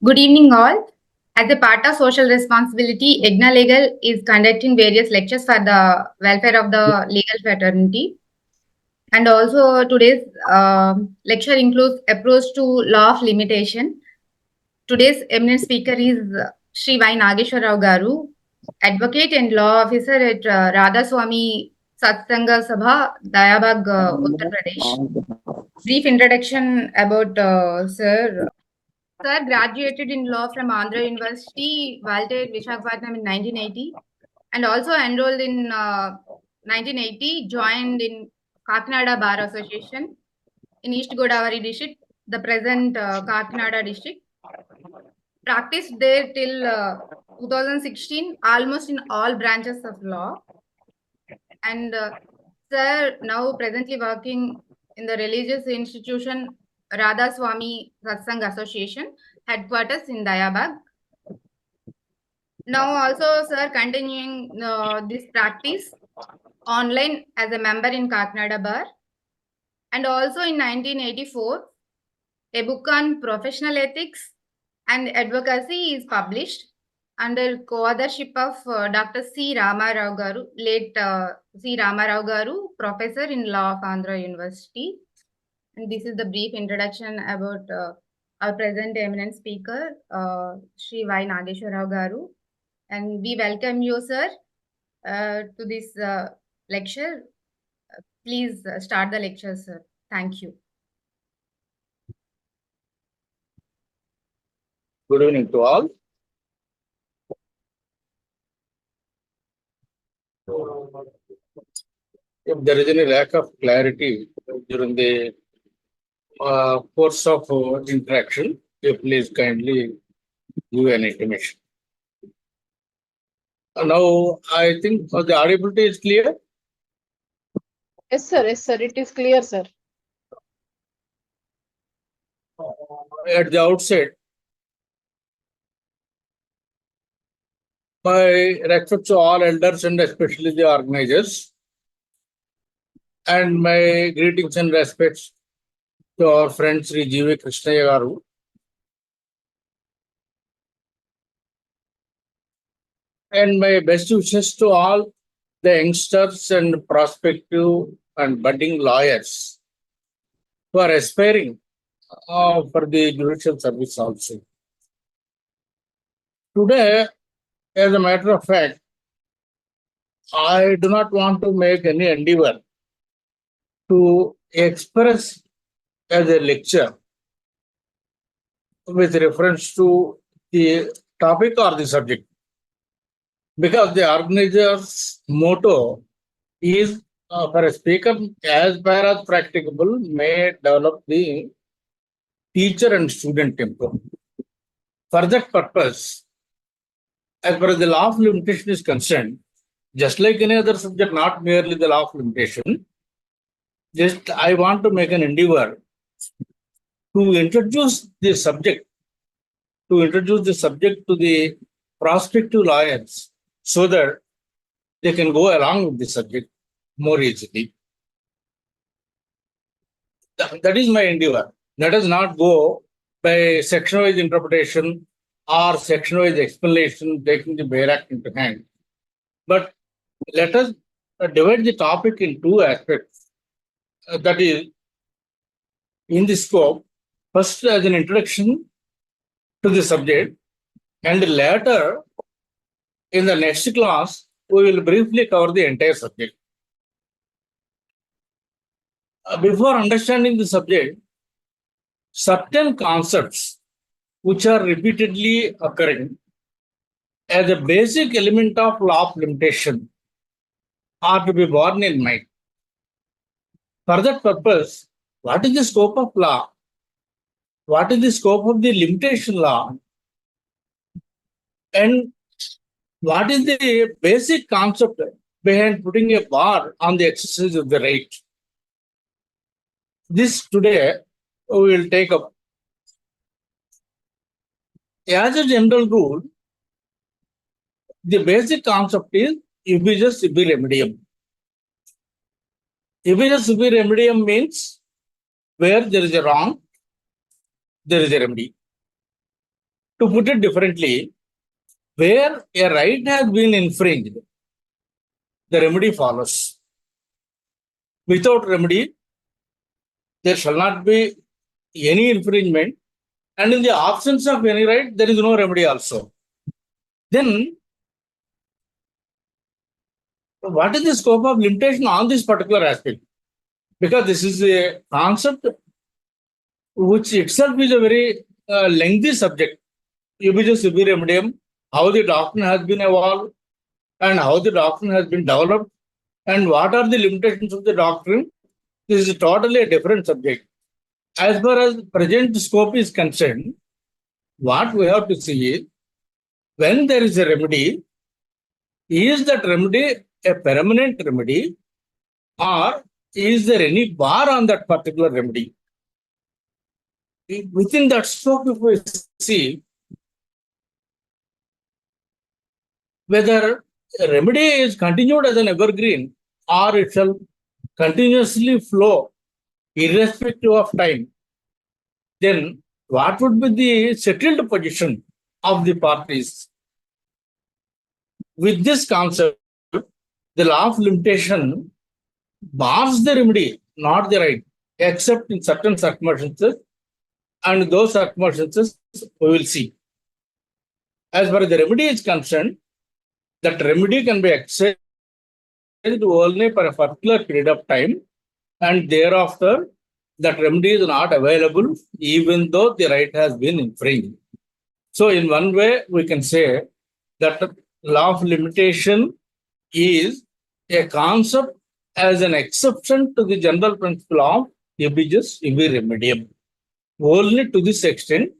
Good evening, all. As a part of social responsibility, Egna Legal is conducting various lectures for the welfare of the legal fraternity. And also, today's lecture includes approach to law of limitation. Today's eminent speaker is Sri Y Nageswara Rao Garu, advocate and law officer at Radha Swami Satsanga Sabha, Dayabag, Uttar Pradesh. Brief introduction about Sir. Sir graduated in law from Andhra University, Walter Visakhapatnam in 1980, and also enrolled in 1980, joined in Kakinada Bar Association in East Godavari district, the present Kakinada district. Practiced there till 2016, almost in all branches of law. And Sir now presently working in the religious institution Radha Swami Satsang Association, headquarters in Dayabag. Now also, sir, continuing this practice online as a member in Kakinada Bar. And also in 1984, a book on professional ethics and advocacy is published under co-authorship of Dr. C. Rama Rao Garu, late C. Rama Rao Garu, professor in law of Andhra University. And this is the brief introduction about our present eminent speaker, Sri Y Nageswara Rao Garu. And we welcome you, sir, to this lecture. Please start the lecture, sir. Thank you. Good evening to all. If there is any lack of clarity during the course of interaction, please kindly give an intimation. Now, I think the audibility is clear. Yes, sir. Yes, sir. It is clear, sir. At the outset, my respect to all elders and especially the organizers, and my greetings and respects to our friend Sri Y Nageswara Rao. And my best wishes to all the youngsters and prospective and budding lawyers who are aspiring for the judicial service also. Today, as a matter of fact, I do not want to make any endeavor to express as a lecture with reference to the topic or the subject, because the organizer's motto is for a speaker, as far as practicable, may develop the teacher and student temper. For that purpose, as far as the law of limitation is concerned, just like any other subject, not merely the law of limitation, just I want to make an endeavor to introduce the subject, to the prospective lawyers so that they can go along with the subject more easily. That is my endeavor. Let us not go by section-wise interpretation or section-wise explanation, taking the Bail Act into hand. But let us divide the topic in two aspects. That is, in the scope, first as an introduction to the subject, and later, in the next class, we will briefly cover the entire subject. Before understanding the subject, certain concepts which are repeatedly occurring as a basic element of law of limitation are to be borne in mind. For that purpose, what is the scope of law? What is the scope of the limitation law? And what is the basic concept behind putting a bar on the exercise of the right? This today we will take up. As a general rule, the basic concept is iubicius ibi remedium. Iubicius ibi remedium means where there is a wrong, there is a remedy. To put it differently, where a right has been infringed, the remedy follows. Without remedy, there shall not be any infringement, and in the absence of any right, there is no remedy also. Then, what is the scope of limitation on this particular aspect? Because this is a concept which itself is a very lengthy subject. Ubiquitous ubi remedium, how the doctrine has been evolved, and how the doctrine has been developed, and what are the limitations of the doctrine. This is totally a different subject. As far as present scope is concerned, what we have to see is, when there is a remedy, is that remedy a permanent remedy, or is there any bar on that particular remedy? Within that scope, if we see whether a remedy is continued as an evergreen or it shall continuously flow irrespective of time, then what would be the settled position of the parties? With this concept, the law of limitation bars the remedy, not the right, except in certain circumstances, and those circumstances we will see. As far as the remedy is concerned, that remedy can be exercised only for a particular period of time, and thereafter that remedy is not available even though the right has been infringed. So in one way, we can say that law of limitation is a concept as an exception to the general principle of habeas ibi remedium. Only to this extent,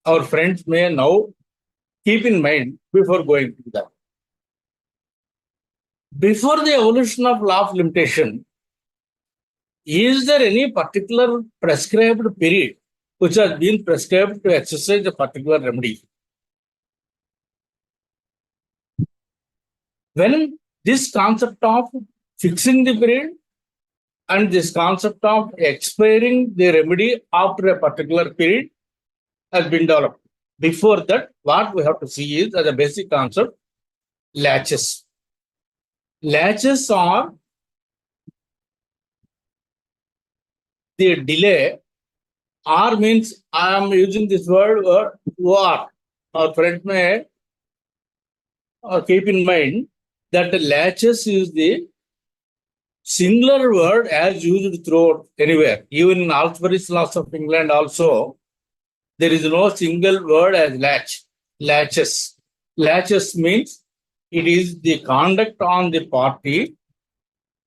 our friends may now keep in mind before going to that. Before the evolution of law of limitation, is there any particular prescribed period which has been prescribed to exercise a particular remedy? When this concept of fixing the period and this concept of expiring the remedy after a particular period has been developed. Before that, what we have to see is, as a basic concept, latches. Latches are the delay, or means I am using this word or. Our friends may keep in mind that latches is the singular word as used throughout anywhere. Even in Alsbury's Laws of England also, there is no single word as latch. Latches. Latches means it is the conduct on the party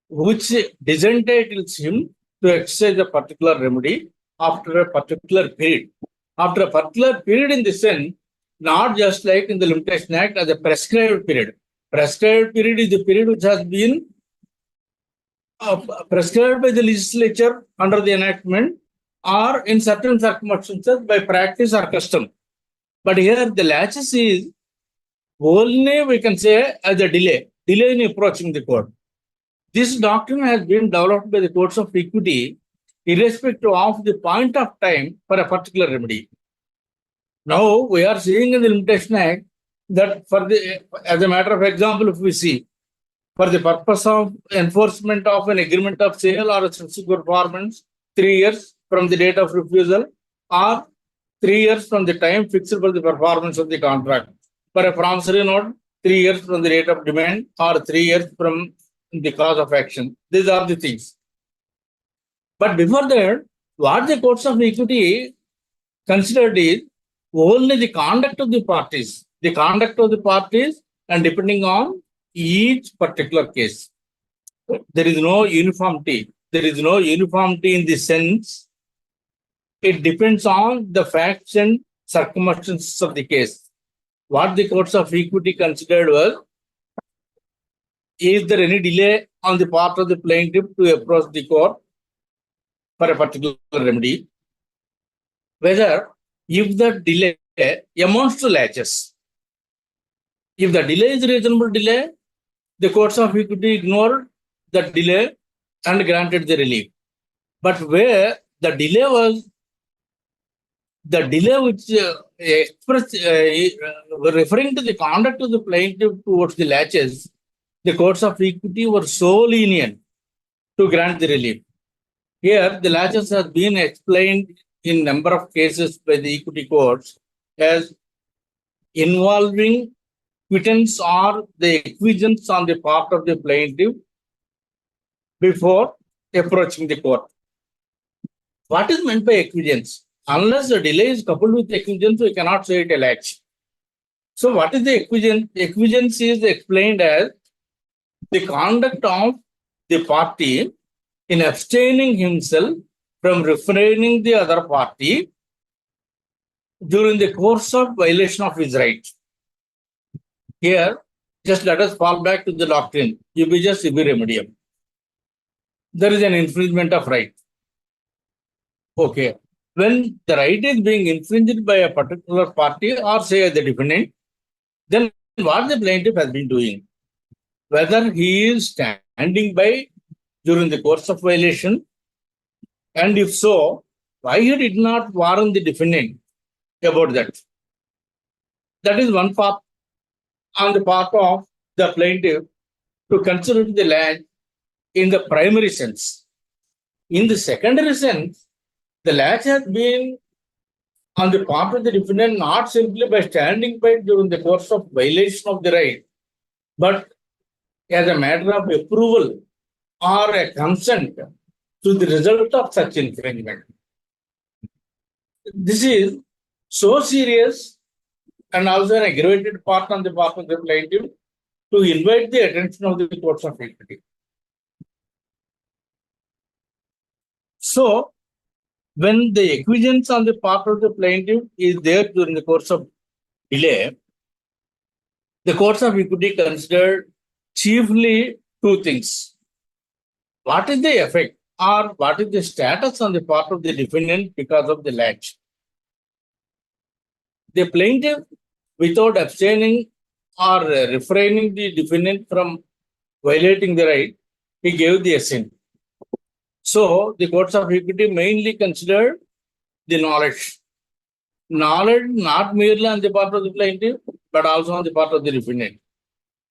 which disentitles him to exercise a particular remedy after a particular period. After a particular period in the sense, not just like in the Limitation Act as a prescribed period. Prescribed period is the period which has been prescribed by the legislature under the enactment, or in certain circumstances by practice or custom. But here the latches is only, we can say, as a delay in approaching the court. This doctrine has been developed by the courts of equity irrespective of the point of time for a particular remedy. Now we are seeing in the Limitation Act that as a matter of example, if we see, for the purpose of enforcement of an agreement of sale or a subsequent performance, 3 years from the date of refusal, or 3 years from the time fixed for the performance of the contract. For a promissory note, 3 years from the date of demand, or 3 years from the cause of action. These are the things. But before that, what the courts of equity considered is only the conduct of the parties. The conduct of the parties, and depending on each particular case, there is no uniformity. There is no uniformity in the sense it depends on the facts and circumstances of the case. What the courts of equity considered was, is there any delay on the part of the plaintiff to approach the court for a particular remedy? Whether if the delay amounts to latches. If the delay is reasonable delay, the courts of equity ignored the delay and granted the relief. But where the delay was the delay which referring to the conduct of the plaintiff towards the laches, the courts of equity were so lenient to grant the relief. Here, the laches has been explained in number of cases by the equity courts as involving quittance or the acquiescence on the part of the plaintiff before approaching the court. What is meant by acquiescence? Unless the delay is coupled with acquiescence, we cannot say it a latch. So, what is the acquiescence? Acquiescence is explained as the conduct of the party in abstaining himself from refraining the other party during the course of violation of his rights. Here, just let us fall back to the doctrine, ibi remedium. There is an infringement of right. Okay. When the right is being infringed by a particular party or say the defendant, then what the plaintiff has been doing, whether he is standing by during the course of violation, and if so, why he did not warn the defendant about that. That is one part on the part of the plaintiff to consider the land in the primary sense. In the secondary sense, the latch has been on the part of the defendant not simply by standing by during the course of violation of the right, but as a matter of approval or a consent to the result of such infringement. This is so serious and also an aggravated part on the part of the plaintiff to invite the attention of the courts of equity. So, when the acquiescence on the part of the plaintiff is there during the course of delay, the courts of equity considered chiefly two things. What is the effect or what is the status on the part of the defendant because of the latch? The plaintiff, without abstaining or refraining the defendant from violating the right, he gave the assent. So, the courts of equity mainly considered the knowledge. Knowledge not merely on the part of the plaintiff, but also on the part of the defendant.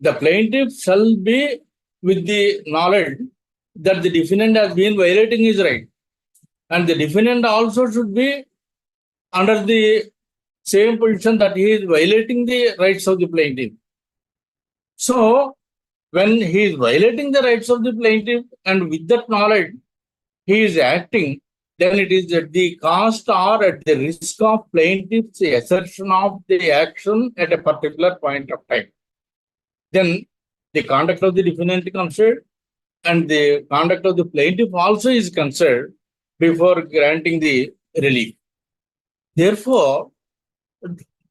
The plaintiff shall be with the knowledge that the defendant has been violating his right. And the defendant also should be under the same position that he is violating the rights of the plaintiff. So, when he is violating the rights of the plaintiff and with that knowledge, he is acting, then it is at the cost or at the risk of plaintiff's assertion of the action at a particular point of time. Then the conduct of the defendant is considered and the conduct of the plaintiff also is considered before granting the relief. Therefore,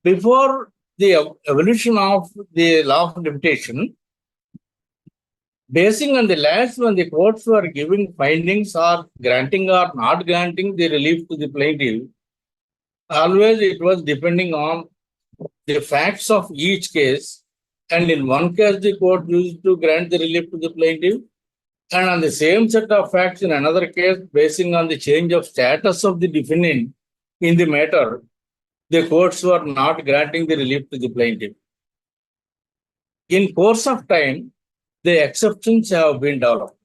before the evolution of the law of limitation, basing on the last when the courts were giving findings or granting or not granting the relief to the plaintiff, always it was depending on the facts of each case. And in one case, the court used to grant the relief to the plaintiff. And on the same set of facts in another case, basing on the change of status of the defendant in the matter, the courts were not granting the relief to the plaintiff. In course of time, the exceptions have been developed.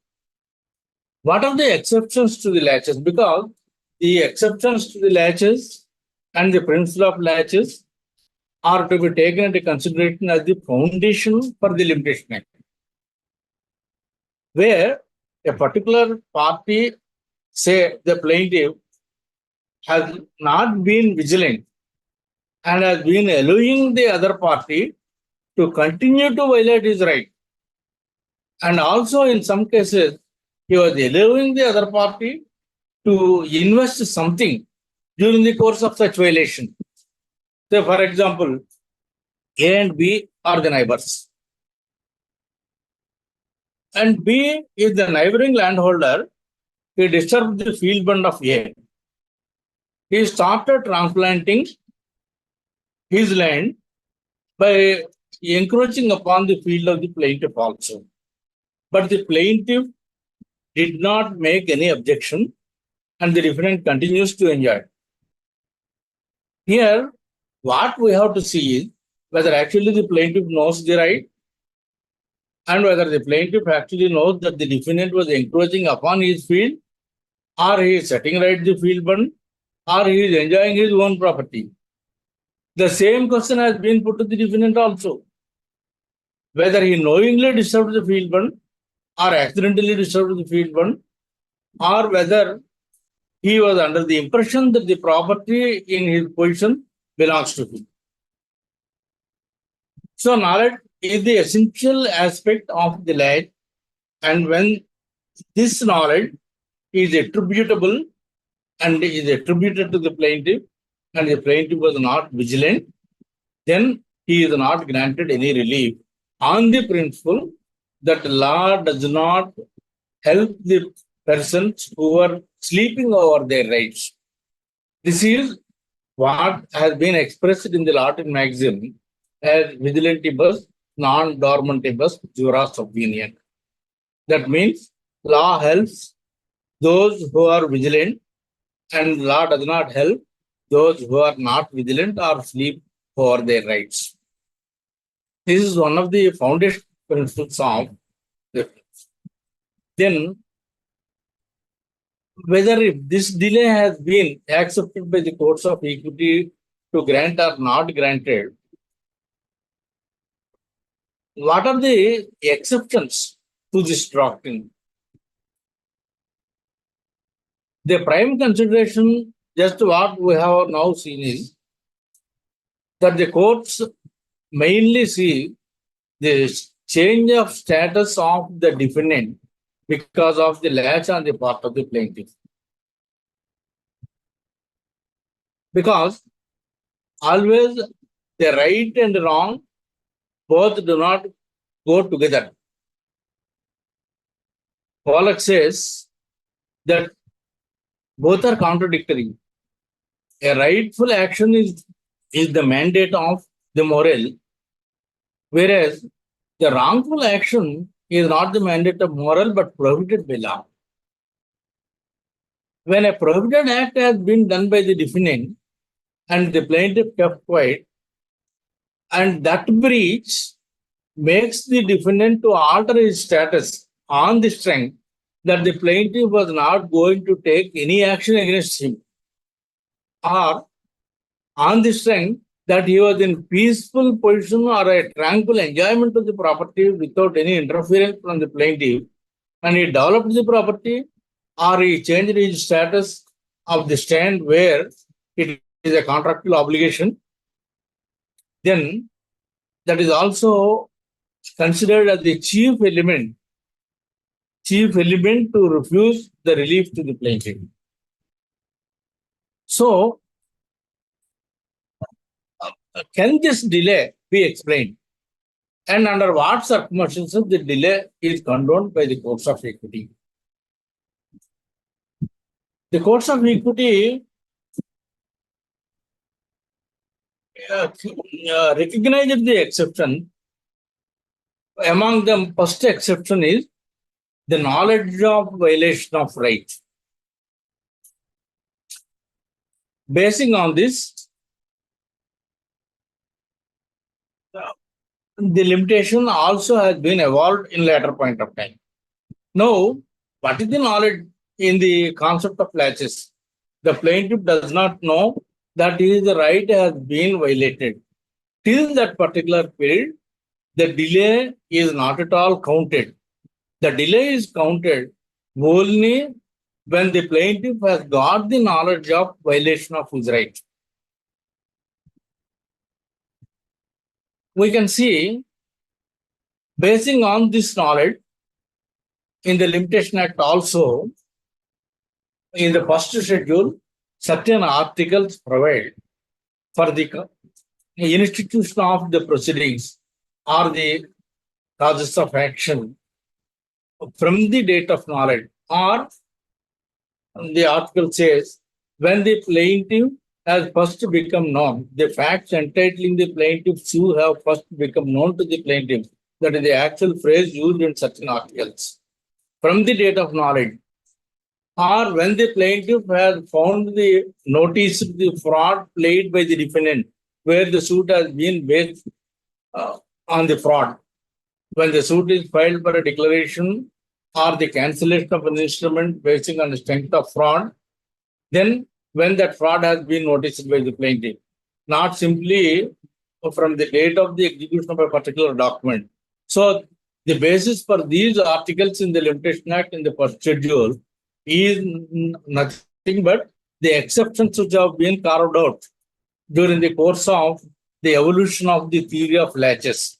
What are the exceptions to the latches? Because the exceptions to the latches and the principle of latches are to be taken into consideration as the foundation for the limitation act. Where a particular party, say the plaintiff, has not been vigilant and has been allowing the other party to continue to violate his right. And also in some cases, he was allowing the other party to invest something during the course of such violation. So, for example, A and B are the neighbors. And B is the neighboring landholder. He disturbed the field bund of A. He started transplanting his land by encroaching upon the field of the plaintiff also. But the plaintiff did not make any objection and the defendant continues to enjoy. Here, what we have to see is whether actually the plaintiff knows the right and whether the plaintiff actually knows that the defendant was encroaching upon his field, or he is setting right the field bond, or he is enjoying his own property. The same question has been put to the defendant also. Whether he knowingly disturbed the field bond or accidentally disturbed the field bond, or whether he was under the impression that the property in his possession belongs to him. So knowledge is the essential aspect of the land, and when this knowledge is attributable and is attributed to the plaintiff, and the plaintiff was not vigilant, then he is not granted any relief on the principle that law does not help the persons who are sleeping over their rights. This is what has been expressed in the Latin maxim as vigilantibus, non-dormantibus, juras subvenient. That means law helps those who are vigilant, and law does not help those who are not vigilant or sleep over their rights. This is one of the foundation principles of the. Then, whether if this delay has been accepted by the courts of equity to grant or not granted, what are the exceptions to this doctrine? The prime consideration, just what we have now seen, is that the courts mainly see the change of status of the defendant because of the lapse on the part of the plaintiff. Because always the right and wrong both do not go together. Pollack says that both are contradictory. A rightful action is the mandate of the moral, whereas the wrongful action is not the mandate of moral but prohibited by law. When a prohibited act has been done by the defendant and the plaintiff kept quiet, and that breach makes the defendant to alter his status on the strength that the plaintiff was not going to take any action against him, or on the strength that he was in peaceful position or a tranquil enjoyment of the property without any interference from the plaintiff, and he developed the property or he changed his status of the stand where it is a contractual obligation, then that is also considered as the chief element to refuse the relief to the plaintiff. So, can this delay be explained? And under what circumstances the delay is condoned by the courts of equity? The courts of equity recognized the exception. Among them, first exception is the knowledge of violation of rights. Basing on this, the limitation also has been evolved in later point of time. Now, what is the knowledge in the concept of laches? The plaintiff does not know that his right has been violated. Till that particular period, the delay is not at all counted. The delay is counted only when the plaintiff has got the knowledge of violation of his right. We can see, basing on this knowledge, in the Limitation Act also, in the first schedule, certain articles provide for the institution of the proceedings or the causes of action from the date of knowledge, or the article says when the plaintiff has first become known, the facts entitling the plaintiff to have first become known to the plaintiff. That is the actual phrase used in certain articles. From the date of knowledge, or when the plaintiff has found the notice the fraud played by the defendant, where the suit has been based on the fraud. When the suit is filed for a declaration or the cancellation of an instrument basing on the strength of fraud, then when that fraud has been noticed by the plaintiff, not simply from the date of the execution of a particular document. So the basis for these articles in the Limitation Act in the first schedule is nothing but the exceptions which have been carved out during the course of the evolution of the theory of latches.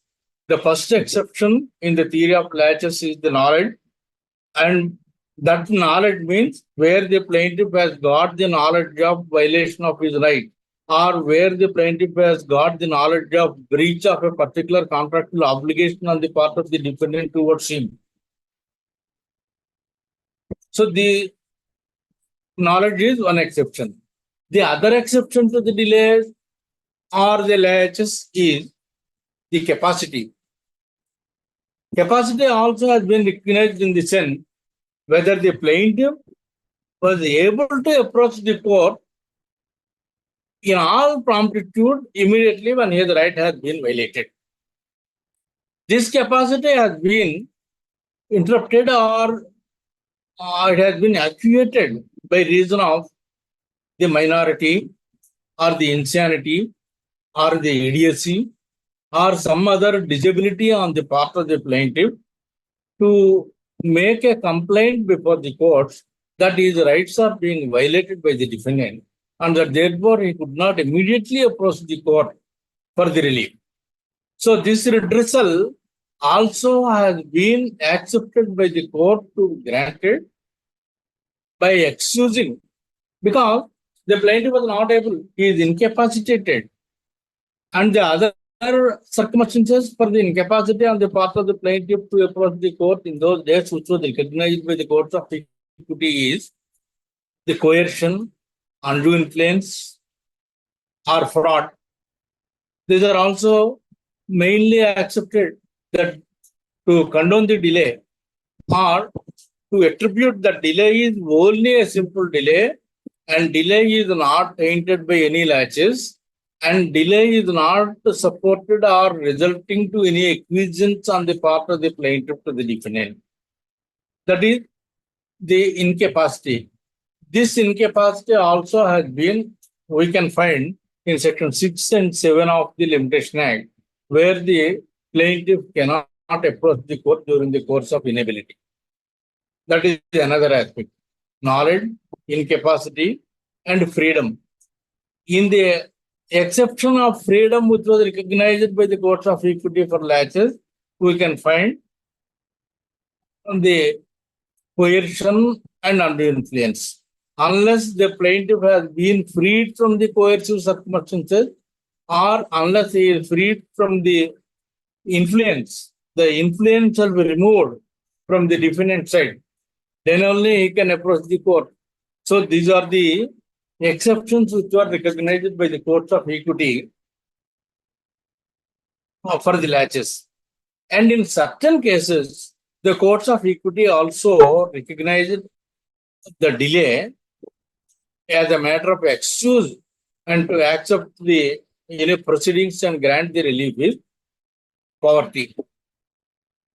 The first exception in the theory of latches is the knowledge, and that knowledge means where the plaintiff has got the knowledge of violation of his right, or where the plaintiff has got the knowledge of breach of a particular contractual obligation on the part of the defendant towards him. So the knowledge is one exception. The other exception to the delays or the latches is the capacity. Capacity also has been recognized in the sense whether the plaintiff was able to approach the court in all promptitude immediately when his right has been violated. This capacity has been interrupted or it has been actuated by reason of the minority or the insanity or the idiocy or some other disability on the part of the plaintiff to make a complaint before the courts that his rights are being violated by the defendant and that therefore he could not immediately approach the court for the relief. So this redressal also has been accepted by the court to grant it by excusing, because the plaintiff was not able, he is incapacitated, and the other circumstances for the incapacity on the part of the plaintiff to approach the court in those days, which was recognized by the courts of equity, is the coercion, undue influence, or fraud. These are also mainly accepted that to condone the delay or to attribute that delay is only a simple delay and delay is not tainted by any latches and delay is not supported or resulting to any acquiescence on the part of the plaintiff to the defendant. That is the incapacity. This incapacity also has been, we can find in section 6 and 7 of the Limitation Act, where the plaintiff cannot approach the court during the course of inability. That is another aspect. Knowledge, incapacity, and freedom. In the exception of freedom, which was recognized by the courts of equity for latches, we can find the coercion and undue influence. Unless the plaintiff has been freed from the coercive circumstances or unless he is freed from the influence shall be removed from the defendant side, then only he can approach the court. So these are the exceptions which are recognized by the courts of equity for the latches. And in certain cases, the courts of equity also recognized the delay as a matter of excuse and to accept the proceedings and grant the relief is poverty.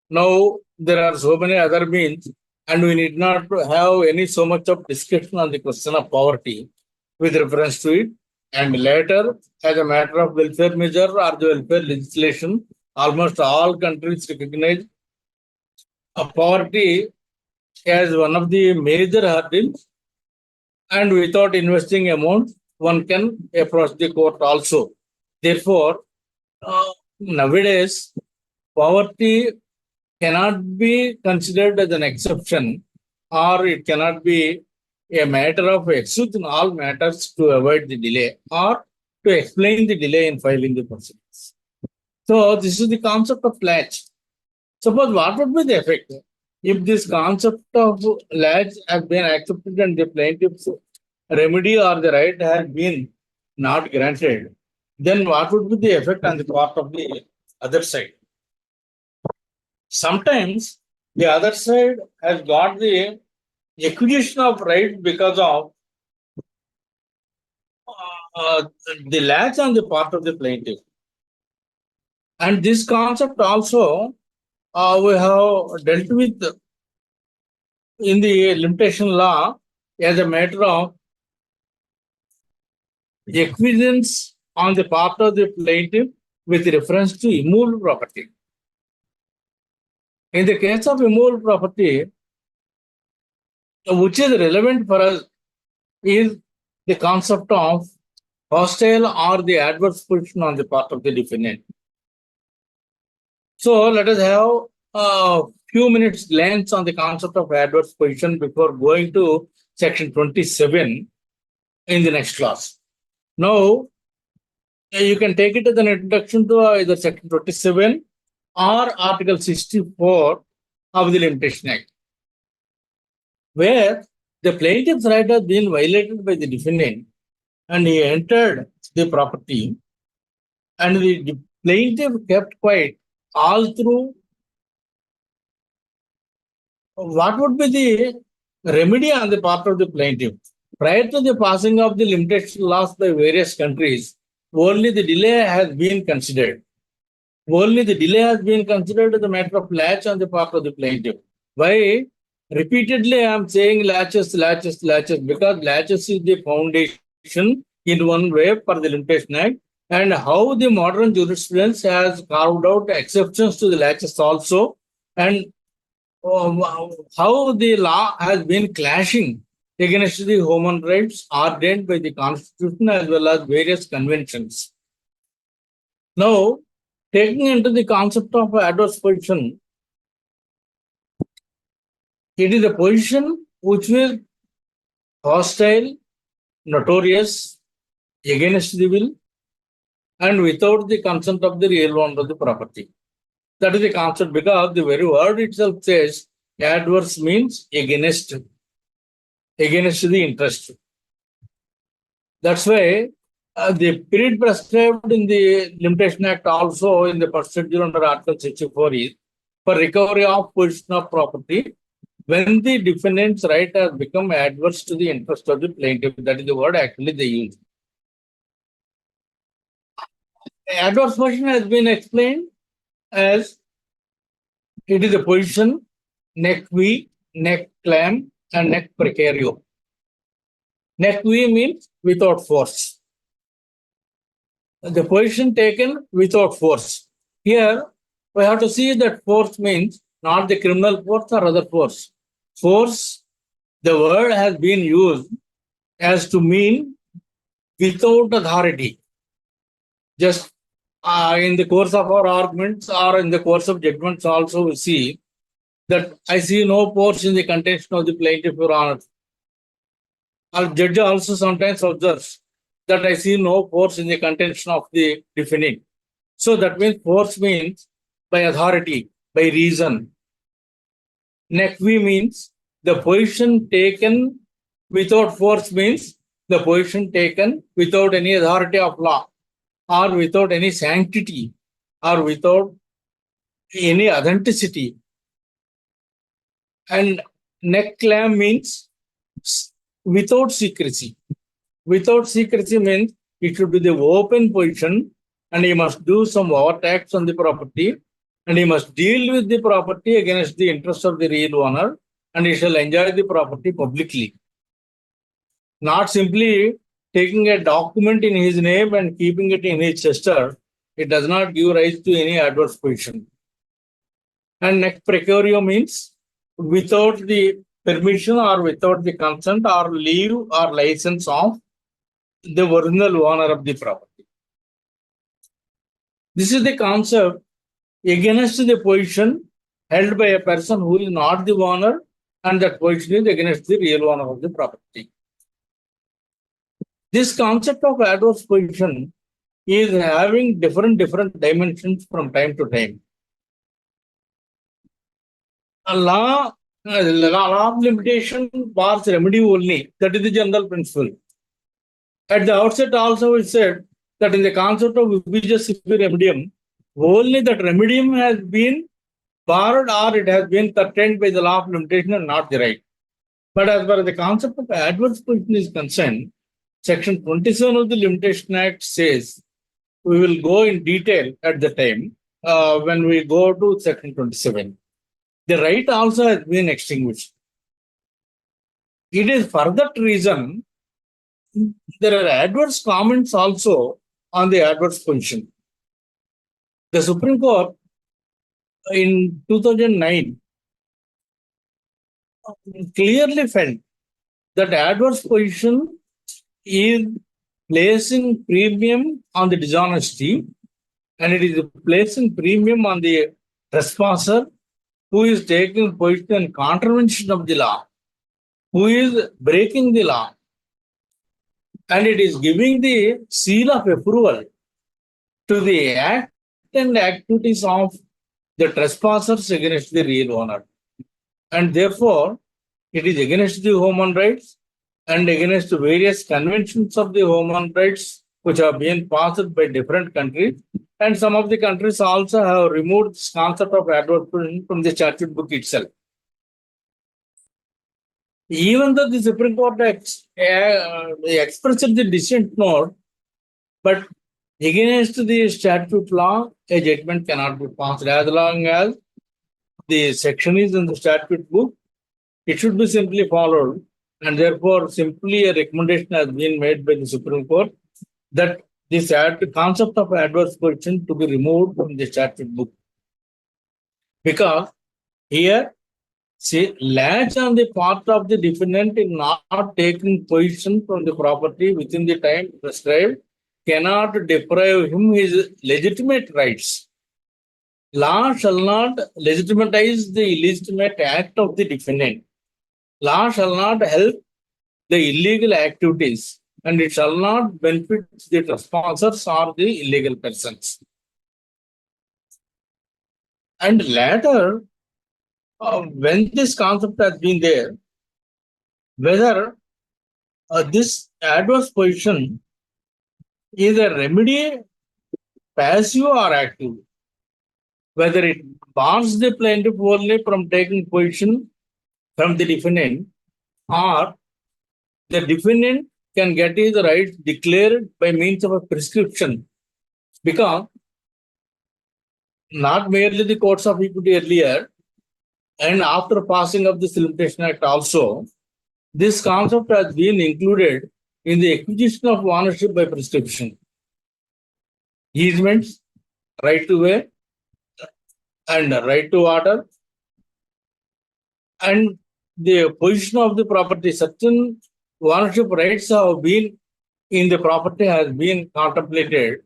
Now, there are so many other means, and we need not have any so much of discussion on the question of poverty with reference to it. And later, as a matter of welfare measure or the welfare legislation, almost all countries recognize poverty as one of the major hurdles, and without investing amount, one can approach the court also. Therefore, nowadays, poverty cannot be considered as an exception, or it cannot be a matter of excuse in all matters to avoid the delay or to explain the delay in filing the proceedings. So, this is the concept of latch. Suppose what would be the effect if this concept of latch has been accepted and the plaintiff's remedy or the right has been not granted? Then what would be the effect on the part of the other side? Sometimes the other side has got the acquisition of right because of the latch on the part of the plaintiff. And this concept also we have dealt with in the limitation law as a matter of acquiescence on the part of the plaintiff with reference to immovable property. In the case of immovable property, which is relevant for us is the concept of hostile or the adverse position on the part of the defendant. So let us have a few minutes glance on the concept of adverse position before going to section 27 in the next class. Now, you can take it as an introduction to either section 27 or article 64 of the Limitation Act, where the plaintiff's right has been violated by the defendant and he entered the property and the plaintiff kept quiet all through. What would be the remedy on the part of the plaintiff? Prior to the passing of the limitation laws by various countries, only the delay has been considered. Only the delay has been considered as a matter of latch on the part of the plaintiff. Why? Repeatedly, I am saying latches, latches, latches, because latches is the foundation in one way for the Limitation Act, and how the modern jurisprudence has carved out exceptions to the latches also, and how the law has been clashing against the human rights ordained by the Constitution as well as various conventions. Now, taking into the concept of adverse position, it is a position which is hostile, notorious, against the will, and without the consent of the real owner of the property. That is the concept, because the very word itself says adverse means against the interest. That's why the period prescribed in the Limitation Act also in the procedure under Article 64 is for recovery of position of property when the defendant's right has become adverse to the interest of the plaintiff. That is the word actually they use. Adverse position has been explained as it is a position nec vi, nec clam, and nec precario. Nec vi means without force. The position taken without force. Here, we have to see that force means not the criminal force or other force. Force, the word has been used as to mean without authority. Just in the course of our arguments or in the course of judgments also we see that I see no force in the contention of the plaintiff, Your Honor. Our judge also sometimes observes that I see no force in the contention of the defendant. So that means force means by authority, by reason. Nec vi means the position taken without force means the position taken without any authority of law or without any sanctity or without any authenticity. And nec clam means without secrecy. Without secrecy means it should be the open position and he must do some overtax on the property and he must deal with the property against the interest of the real owner and he shall enjoy the property publicly. Not simply taking a document in his name and keeping it in his chester, it does not give rise to any adverse position. And nec precario means without the permission or without the consent or leave or license of the original owner of the property. This is the concept against the position held by a person who is not the owner, and that position is against the real owner of the property. This concept of adverse position is having different dimensions from time to time. A law of limitation bars remedy only. That is the general principle. At the outset also we said that in the concept of ubiquitous remedium, only that remedium has been barred or it has been curtailed by the law of limitation and not the right. But as far as the concept of adverse position is concerned, Section 27 of the Limitation Act says we will go in detail at the time when we go to Section 27. The right also has been extinguished. It is for that reason there are adverse comments also on the adverse position. The Supreme Court in 2009 clearly felt that adverse position is placing premium on the dishonesty and it is placing premium on the trespasser who is taking position in contravention of the law, who is breaking the law, and it is giving the seal of approval to the act and activities of the trespassers against the real owner. And therefore, it is against the human rights and against various conventions of the human rights which have been passed by different countries. And some of the countries also have removed this concept of adverse position from the statute book itself. Even though the Supreme Court expressed the dissent note, but against the statute law, a judgment cannot be passed as long as the section is in the statute book. It should be simply followed, and therefore, simply a recommendation has been made by the Supreme Court that this concept of adverse position to be removed from the statute book. Because here, see, latch on the part of the defendant in not taking position from the property within the time prescribed cannot deprive him his legitimate rights. Law shall not legitimize the illegitimate act of the defendant. Law shall not help the illegal activities and it shall not benefit the trespassers or the illegal persons. And later, when this concept has been there, whether this adverse position is a remedy, passive or active, whether it bars the plaintiff only from taking position from the defendant or the defendant can get his rights declared by means of a prescription, because not merely the courts of equity earlier and after passing of this Limitation Act also, this concept has been included in the acquisition of ownership by prescription. Easements, right to way, and right to water, and the position of the property. Certain ownership rights have been in the property has been contemplated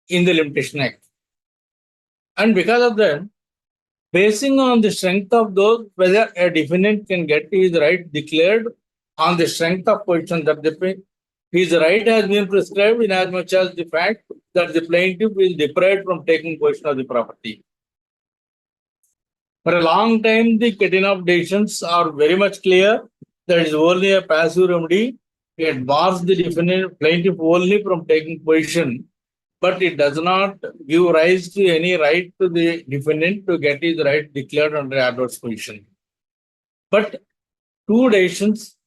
in the Limitation Act. And because of that, basing on the strength of those, whether a defendant can get his right declared on the strength of position that his right has been prescribed in as much as the fact that the plaintiff is deprived from taking possession of the property. For a long time, the Ketinov decisions are very much clear that it is only a passive remedy. It bars the defendant plaintiff only from taking position, but it does not give rise to any right to the defendant to get his right declared under adverse position. But two decisions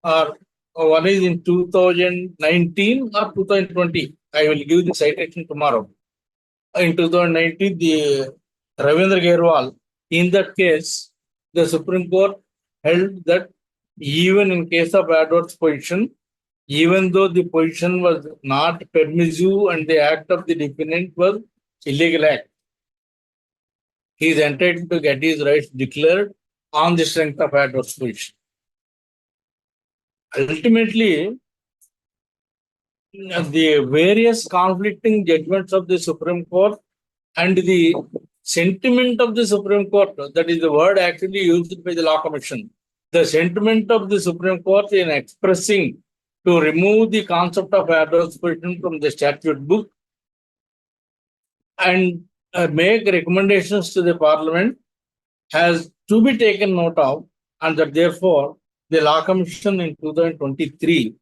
are, one is in 2019 or 2020. I will give the citation tomorrow. In 2019, the Ravindra Gerwal, in that case, the Supreme Court held that even in case of adverse position, even though the position was not permissive and the act of the defendant was illegal act, he is entitled to get his rights declared on the strength of adverse position. Ultimately, the various conflicting judgments of the Supreme Court and the sentiment of the Supreme Court, that is the word actually used by the Law Commission, the sentiment of the Supreme Court in expressing to remove the concept of adverse position from the statute book and make recommendations to the Parliament has to be taken note of, and that therefore the Law Commission in 2023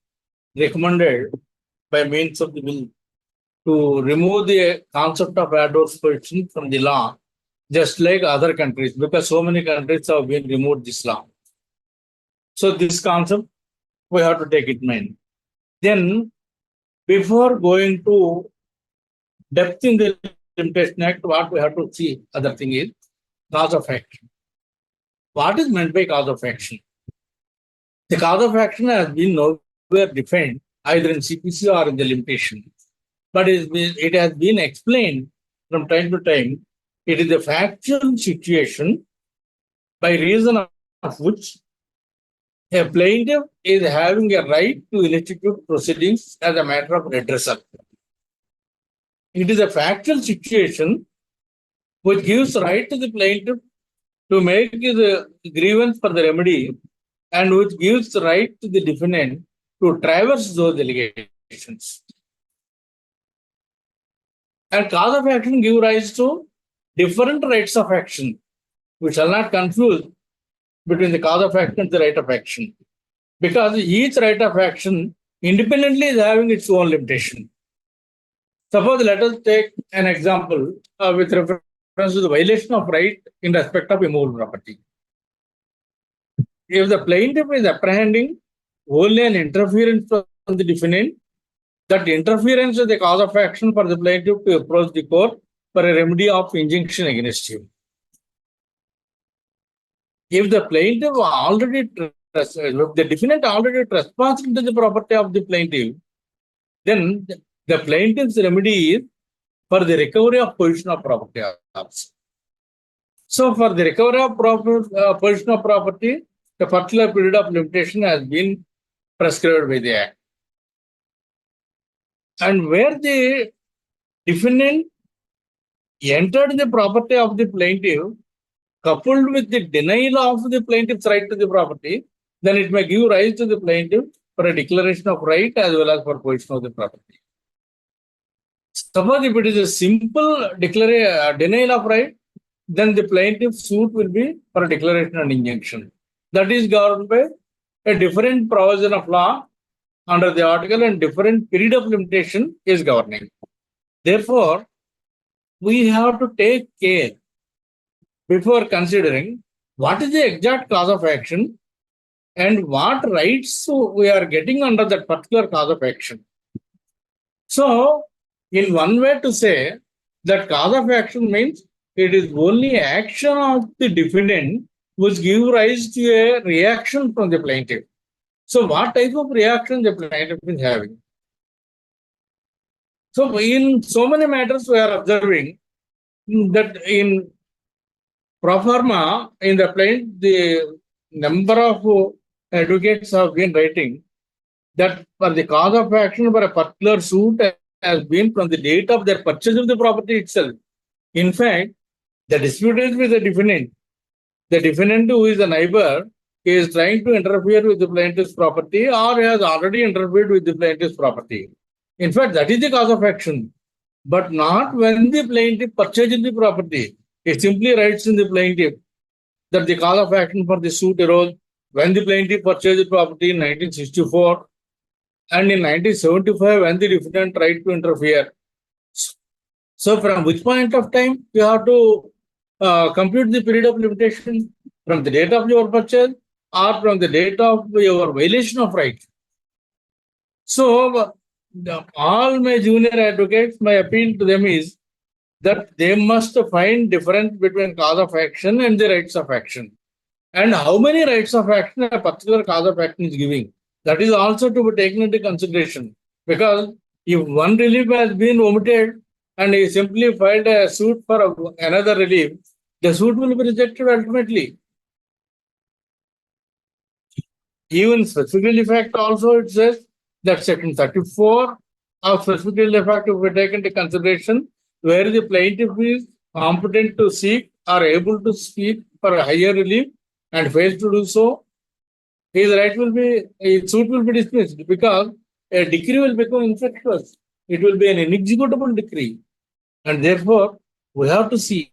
recommended by means of the bill to remove the concept of adverse position from the law, just like other countries, because so many countries have been removed this law. So this concept we have to take it in mind. Then before going to depth in the Limitation Act, what we have to see other thing is cause of action. What is meant by cause of action? The cause of action has been nowhere defined either in CPC or in the limitation, but it has been explained from time to time. It is a factual situation by reason of which a plaintiff is having a right to institute proceedings as a matter of redressal. It is a factual situation which gives right to the plaintiff to make his grievance for the remedy and which gives right to the defendant to traverse those allegations. And cause of action give rise to different rights of action. We shall not confuse between the cause of action and the right of action, because each right of action independently is having its own limitation. Suppose let us take an example with reference to the violation of right in respect of immovable property. If the plaintiff is apprehending only an interference from the defendant, that interference is the cause of action for the plaintiff to approach the court for a remedy of injunction against him. If the plaintiff already, if the defendant already trespassed into the property of the plaintiff, then the plaintiff's remedy is for the recovery of possession of property. So, for the recovery of possession of property, the particular period of limitation has been prescribed by the Act. And where the defendant entered the property of the plaintiff, coupled with the denial of the plaintiff's right to the property, then it may give rise to the plaintiff for a declaration of right as well as for possession of the property. Suppose if it is a simple denial of right, then the plaintiff's suit will be for a declaration and injunction. That is governed by a different provision of law under the article, and different period of limitation is governing. Therefore, we have to take care before considering what is the exact cause of action and what rights we are getting under that particular cause of action. So, in one way to say that cause of action means it is only action of the defendant which give rise to a reaction from the plaintiff. So, what type of reaction the plaintiff is having? So, in so many matters, we are observing that in pro forma, in the plaintiff, the number of advocates have been writing that for the cause of action for a particular suit has been from the date of their purchase of the property itself. In fact, the dispute is with the defendant. The defendant, who is a neighbor, is trying to interfere with the plaintiff's property or has already interfered with the plaintiff's property. In fact, that is the cause of action, but not when the plaintiff purchases the property. It simply writes in the plaintiff that the cause of action for the suit arose when the plaintiff purchased the property in 1964 and in 1975 when the defendant tried to interfere. So, from which point of time you have to compute the period of limitation? From the date of your purchase or from the date of your violation of right? So, all my junior advocates, my appeal to them is that they must find difference between cause of action and the rights of action. And how many rights of action a particular cause of action is giving. That is also to be taken into consideration. Because if one relief has been omitted and he simply filed a suit for another relief, the suit will be rejected ultimately. Even specific relief act also, it says that section 34 of specific relief act will be taken into consideration, where the plaintiff is competent to seek or able to seek for a higher relief and fails to do so, his suit will be dismissed because a decree will become infectious. It will be an inexecutable decree. And therefore, we have to see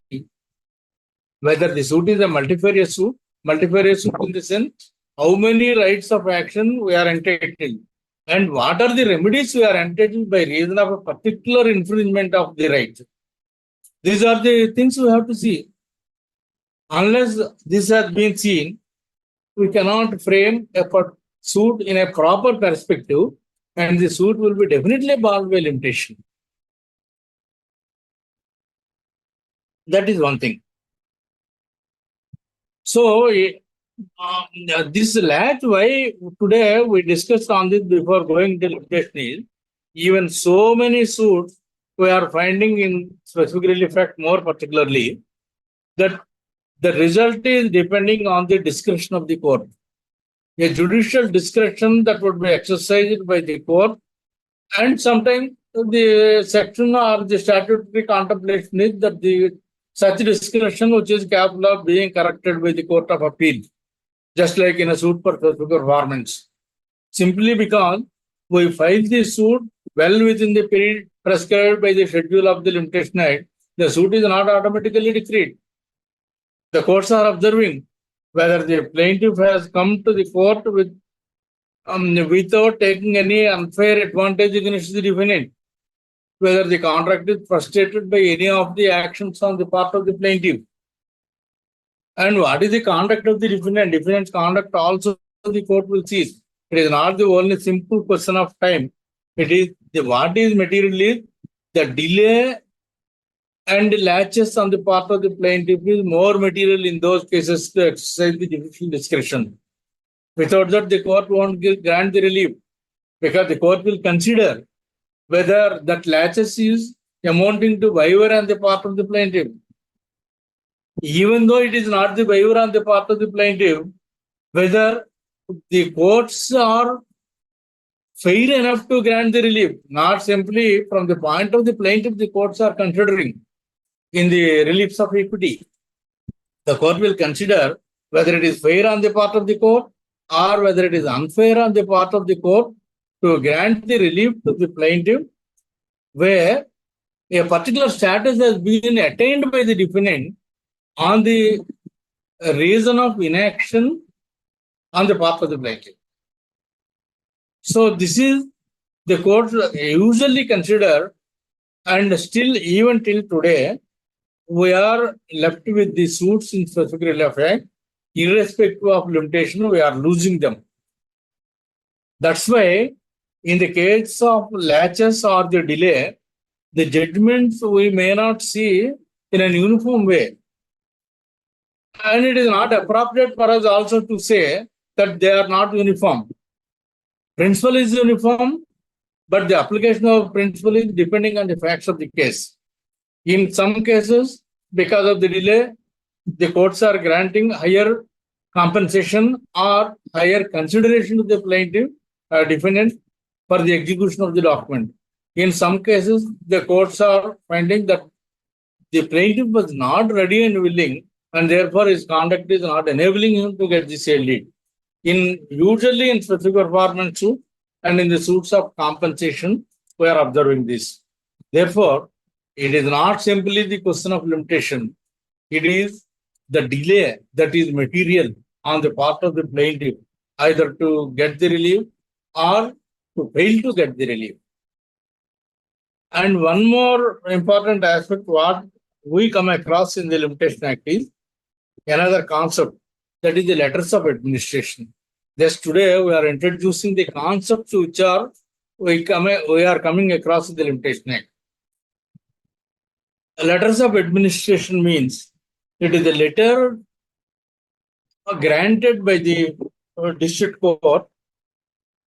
whether the suit is a multifarious suit in the sense how many rights of action we are entitled and what are the remedies we are entitled by reason of a particular infringement of the right. These are the things we have to see. Unless this has been seen, we cannot frame a suit in a proper perspective, and the suit will be definitely barred by limitation. That is one thing. So, this latch, why today we discussed on this before going to limitation is, even so many suits we are finding in specific relief act more particularly, that the result is depending on the discretion of the court. A judicial discretion that would be exercised by the court, and sometimes the section or the statutory contemplation is that the such discretion which is capable of being corrected by the Court of Appeal, just like in a suit for specific requirements. Simply because we file the suit well within the period prescribed by the schedule of the Limitation Act, the suit is not automatically decreed. The courts are observing whether the plaintiff has come to the court with without taking any unfair advantage against the defendant, whether the contract is frustrated by any of the actions on the part of the plaintiff. And what is the conduct of the defendant? Defendant's conduct also the court will see. It is not the only simple question of time. It is what is materially the delay and latches on the part of the plaintiff is more material in those cases to exercise the judicial discretion. Without that, the court won't grant the relief, because the court will consider whether that latches is amounting to waiver on the part of the plaintiff. Even though it is not the waiver on the part of the plaintiff, whether the courts are fair enough to grant the relief, not simply from the point of the plaintiff, the courts are considering in the reliefs of equity. The court will consider whether it is fair on the part of the court or whether it is unfair on the part of the court to grant the relief to the plaintiff where a particular status has been attained by the defendant on the reason of inaction on the part of the plaintiff. So this is the court usually consider, and still even till today, we are left with the suits in specific relief act. Irrespective of limitation, we are losing them. That's why in the case of latches or the delay, the judgments we may not see in an uniform way. And it is not appropriate for us also to say that they are not uniform. Principle is uniform, but the application of principle is depending on the facts of the case. In some cases, because of the delay, the courts are granting higher compensation or higher consideration to the plaintiff defendant for the execution of the document. In some cases, the courts are finding that the plaintiff was not ready and willing, and therefore his conduct is not enabling him to get the sale deed. Usually in specific performance suit and in the suits of compensation, we are observing this. Therefore, it is not simply the question of limitation. It is the delay that is material on the part of the plaintiff, either to get the relief or to fail to get the relief. And one more important aspect what we come across in the Limitation Act is another concept, that is the letters of administration. Just today we are introducing the concepts which are we are coming across in the Limitation Act. Letters of administration means it is a letter granted by the district court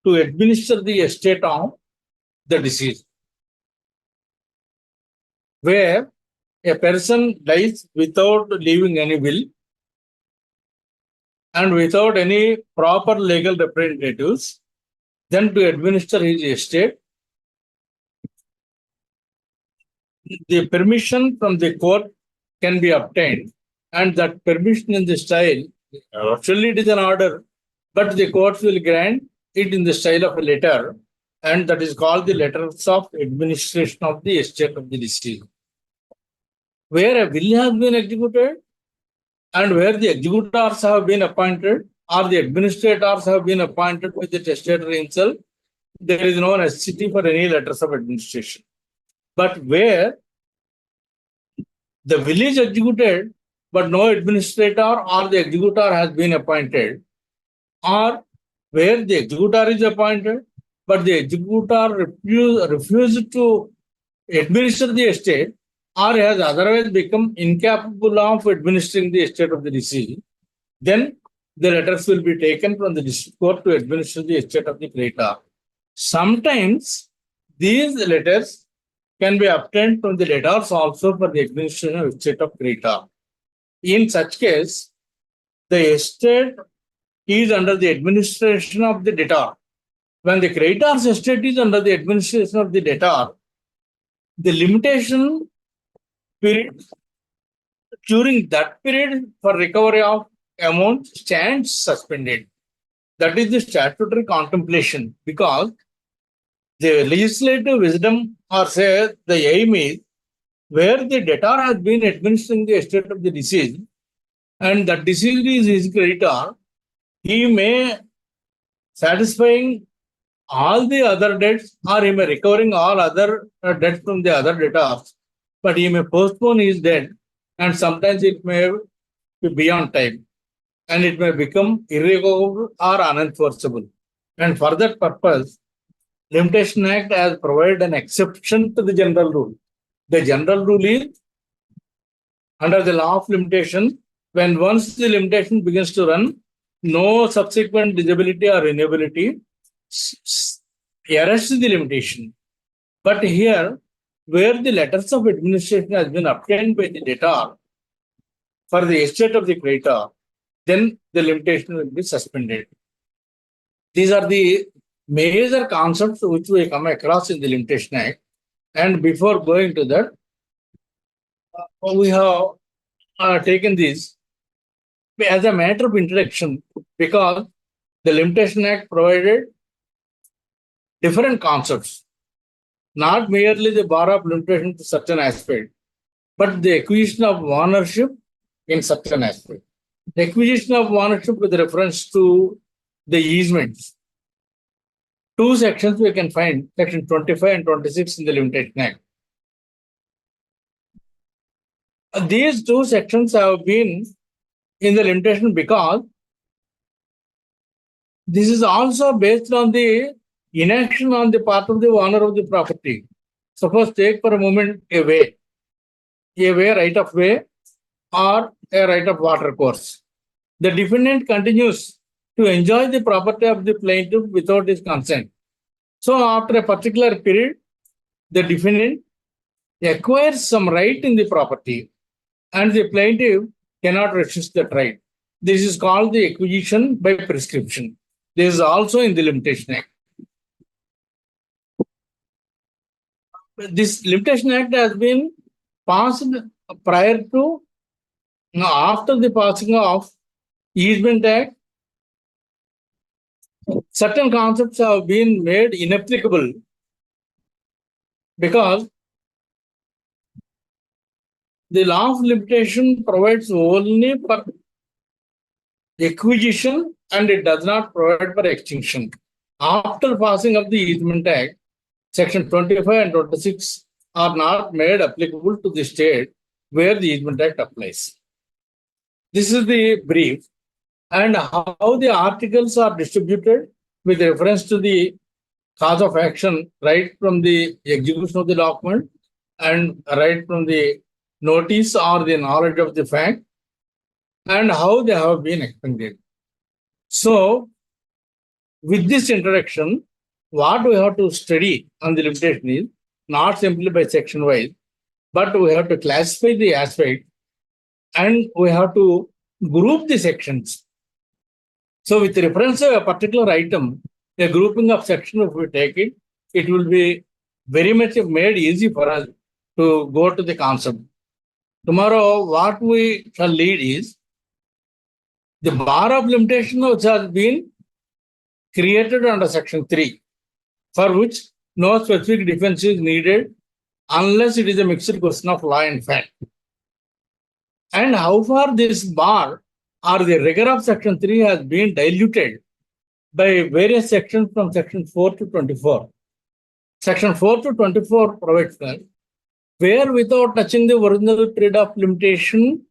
to administer the estate of the deceased, where a person dies without leaving any will and without any proper legal representatives, then to administer his estate, the permission from the court can be obtained, and that permission in the style, actually it is an order, but the courts will grant it in the style of a letter, and that is called the letters of administration of the estate of the deceased. Where a will has been executed and where the executors have been appointed or the administrators have been appointed by the testator himself, there is no necessity for any letters of administration. But where the will is executed, but no administrator or the executor has been appointed, or where the executor is appointed, but the executor refused to administer the estate or has otherwise become incapable of administering the estate of the deceased, then the letters will be taken from the district court to administer the estate of the creditor. Sometimes these letters can be obtained from the debtors also for the administration of estate of creditor. In such case, the estate is under the administration of the debtor. When the creditor's estate is under the administration of the debtor, the limitation period during that period for recovery of amount stands suspended. That is the statutory contemplation, because the legislative wisdom or say the aim is where the debtor has been administering the estate of the deceased and the deceased is his creditor, he may satisfying all the other debts or he may recovering all other debts from the other debtors, but he may postpone his debt and sometimes it may be beyond time and it may become irrevocable or unenforceable. And for that purpose, Limitation Act has provided an exception to the general rule. The general rule is under the law of limitation, when once the limitation begins to run, no subsequent disability or inability arrests the limitation. But here, where the letters of administration has been obtained by the debtor for the estate of the creditor, then the limitation will be suspended. These are the major concepts which we come across in the Limitation Act. And before going to that, we have taken this as a matter of introduction because the Limitation Act provided different concepts, not merely the bar of limitation to such an aspect, but the acquisition of ownership in such an aspect. The acquisition of ownership with reference to the easements. Two sections we can find, section 25 and 26 in the Limitation Act. These two sections have been in the limitation because this is also based on the inaction on the part of the owner of the property. Suppose take for a moment a way right of way or a right of water course. The defendant continues to enjoy the property of the plaintiff without his consent. So after a particular period, the defendant acquires some right in the property and the plaintiff cannot resist that right. This is called the acquisition by prescription. This is also in the Limitation Act. This Limitation Act has been passed prior to, after the passing of Easement Act. Certain concepts have been made inapplicable because the law of limitation provides only for acquisition and it does not provide for extinction. After passing of the Easement Act, section 25 and 26 are not made applicable to the state where the Easement Act applies. This is the brief and how the articles are distributed with reference to the cause of action right from the execution of the document and right from the notice or the knowledge of the fact and how they have been expended. So, with this introduction, what we have to study on the limitation is not simply by section wise, but we have to classify the aspect and we have to group the sections. So, with reference to a particular item, a grouping of sections, if we take it, it will be very much made easy for us to go to the concept. Tomorrow, what we shall lead is the bar of limitation which has been created under section 3, for which no specific defense is needed unless it is a mixed question of law and fact. And how far this bar or the rigor of section 3 has been diluted by various sections from section 4 to 24. Section 4 to 24 provides that where without touching the original period of limitation,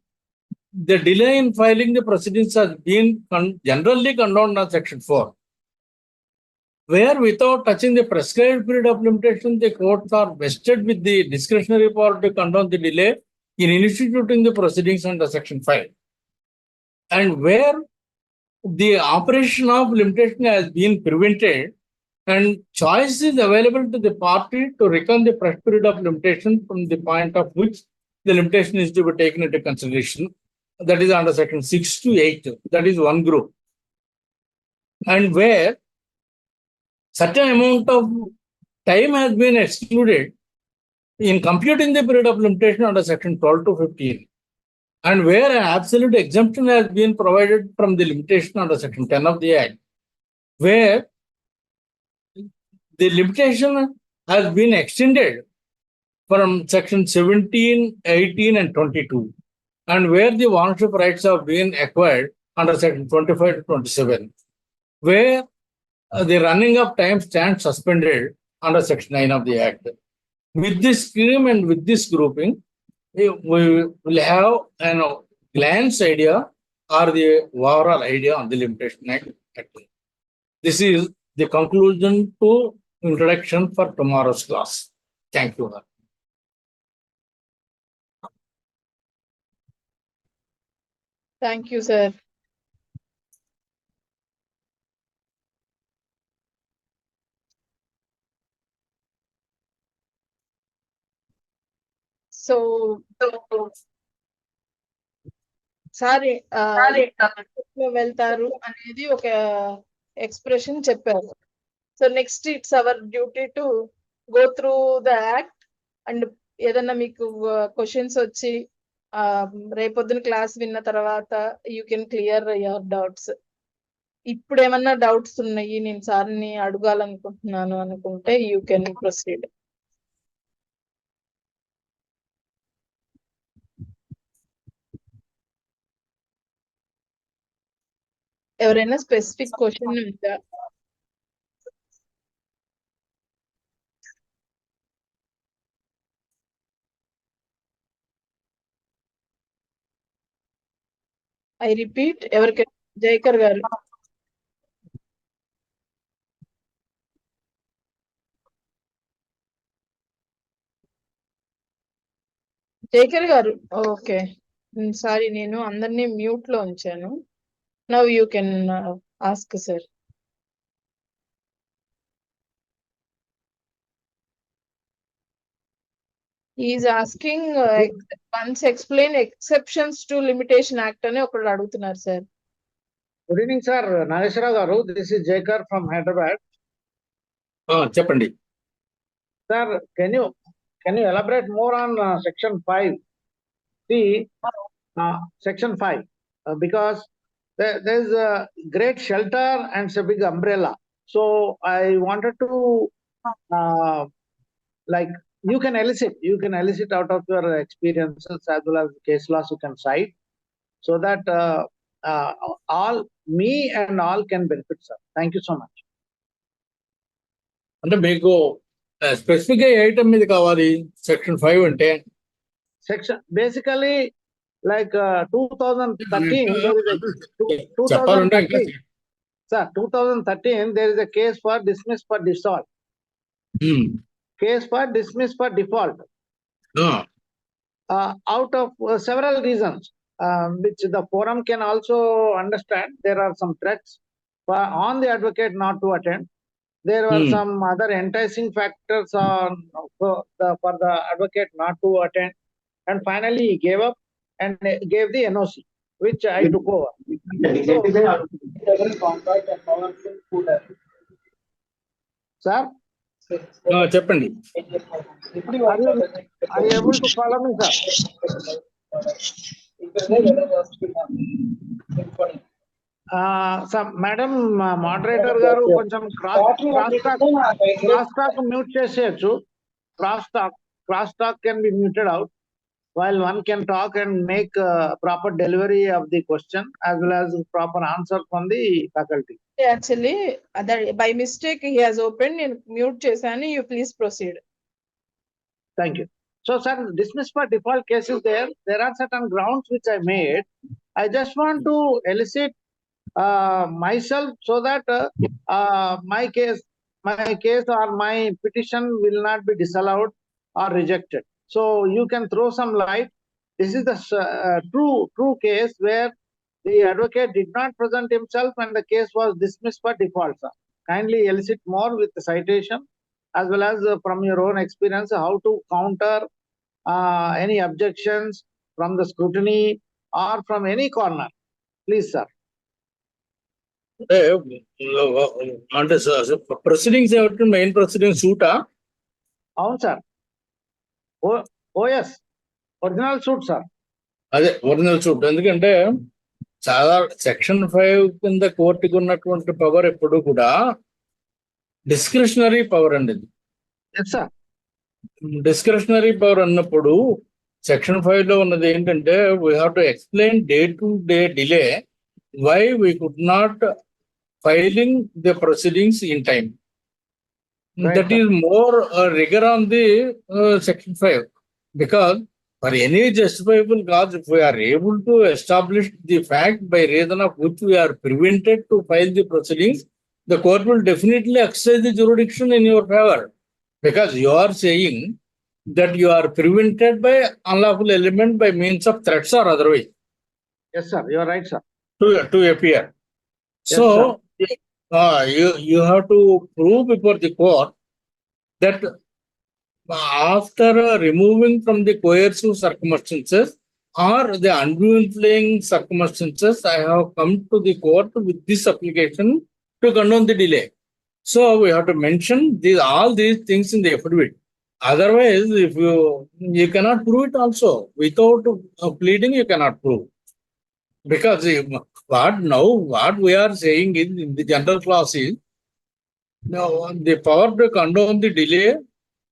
the delay in filing the proceedings has been generally condoned on Section 4, where without touching the prescribed period of limitation, the courts are vested with the discretionary power to condone the delay in instituting the proceedings under Section 5. And where the operation of limitation has been prevented and choice is available to the party to reckon the fresh period of limitation from the point of which the limitation is to be taken into consideration. That is under Section 6 to 8. That is one group. And where certain amount of time has been excluded in computing the period of limitation under Section 12 to 15. And where an absolute exemption has been provided from the limitation under Section 10 of the Act, where the limitation has been extended from Section 17, 18, and 22, and where the ownership rights have been acquired under Section 25 to 27, where the running of time stands suspended under Section 9 of the Act. With this scheme and with this grouping, we will have a glance idea or the overall idea on the Limitation Act. This is the conclusion to introduction for tomorrow's class. Thank you. Thank you, sir. So, sorry వెళ్తారు అనేది ఒక expression చెప్పారు. So next it's our duty to go through the act and ఏదన్నా మీకు questions వచ్చి రేపొద్దున class విన్న తర్వాత you can clear your doubts. ఇప్పుడు ఏమన్నా డౌట్స్ ఉన్నాయి, నేను సార్ని అడగాలనుకుంటున్నాను అనుకుంటే యూ కెన్ ప్రొసీడ్. ఎవరైనా స్పెసిఫిక్ క్వశ్చన్ ఉందా? ఐ రిపీట్, ఎవరికి? జైకర్ గారు. జైకర్ గారు, ఓకే సారీ, నేను అందరినీ మ్యూట్ లో ఉంచాను. Now you can ask sir. Is asking once explain exceptions to limitation act అని ఒకడు అడుగుతున్నారు sir. Good evening, sir. Nageswara Rao. This is Jaikar from Hyderabad. Cheppandi. Sir, can you elaborate more on Section 5? See, Section 5, because there's a great shelter and it's a big umbrella. So I wanted to, like, you can elicit out of your experiences as well as case laws you can cite, so that all me and all can benefit, sir. Thank you so much. అంటే మీకు specific గా ఏ item మీద కావాలి section 5 అంటే? Section basically like 2013 there is a 2013, sir, 2013 there is a case for dismiss for default. Case for dismiss for default. Out of several reasons, which the forum can also understand. There are some threats on the advocate not to attend. There were some other enticing factors for the advocate not to attend. And finally he gave up and gave the NOC, which I took over. Sir? చెప్పండి. Are you able to follow me, sir? Madam moderator garu koncham cross talk mute cheseyochu. Cross talk can be muted out while one can talk and make proper delivery of the question as well as proper answer from the faculty. Actually, by mistake he has opened and mute chesani. You please proceed. Thank you. So, sir, dismiss for default cases there are certain grounds which I made. I just want to elicit myself so that my case or my petition will not be disallowed or rejected. So you can throw some light. This is the true case where the advocate did not present himself and the case was dismissed for default, sir. Kindly elicit more with the citation as well as from your own experience how to counter any objections from the scrutiny or from any corner. Please, sir. అంటే proceedings ఏమిటి main proceeding సూటా? అవును sir. OS original suit sir. అదే original suit. ఎందుకంటే చాలా section 5 కింద కోర్టుకు ఉన్నటువంటి power ఎప్పుడు కూడా డిస్క్రిషనరీ పవర్ అండి. సార్ డిస్క్రిషనరీ పవర్ అన్నప్పుడు సెక్షన్ 5 లో ఉన్నది ఏంటంటే we have to explain day to day delay why we could not filing the proceedings in time. That is more rigor on the section 5, because for any justifiable cause, if we are able to establish the fact by reason of which we are prevented to file the proceedings, the court will definitely exercise the jurisdiction in your favor, because you are saying that you are prevented by unlawful element by means of threats or otherwise. Yes, sir. You are right, sir. To appear. Yes, So sir. you have to prove before the court that after removing from the coercive circumstances or the undue influencing circumstances, I have come to the court with this application to condone the delay. So we have to mention all these things in the affidavit. Otherwise, if you cannot prove it also. Without pleading, you cannot prove. Because what we are saying in the general clause is, now, the power to condone the delay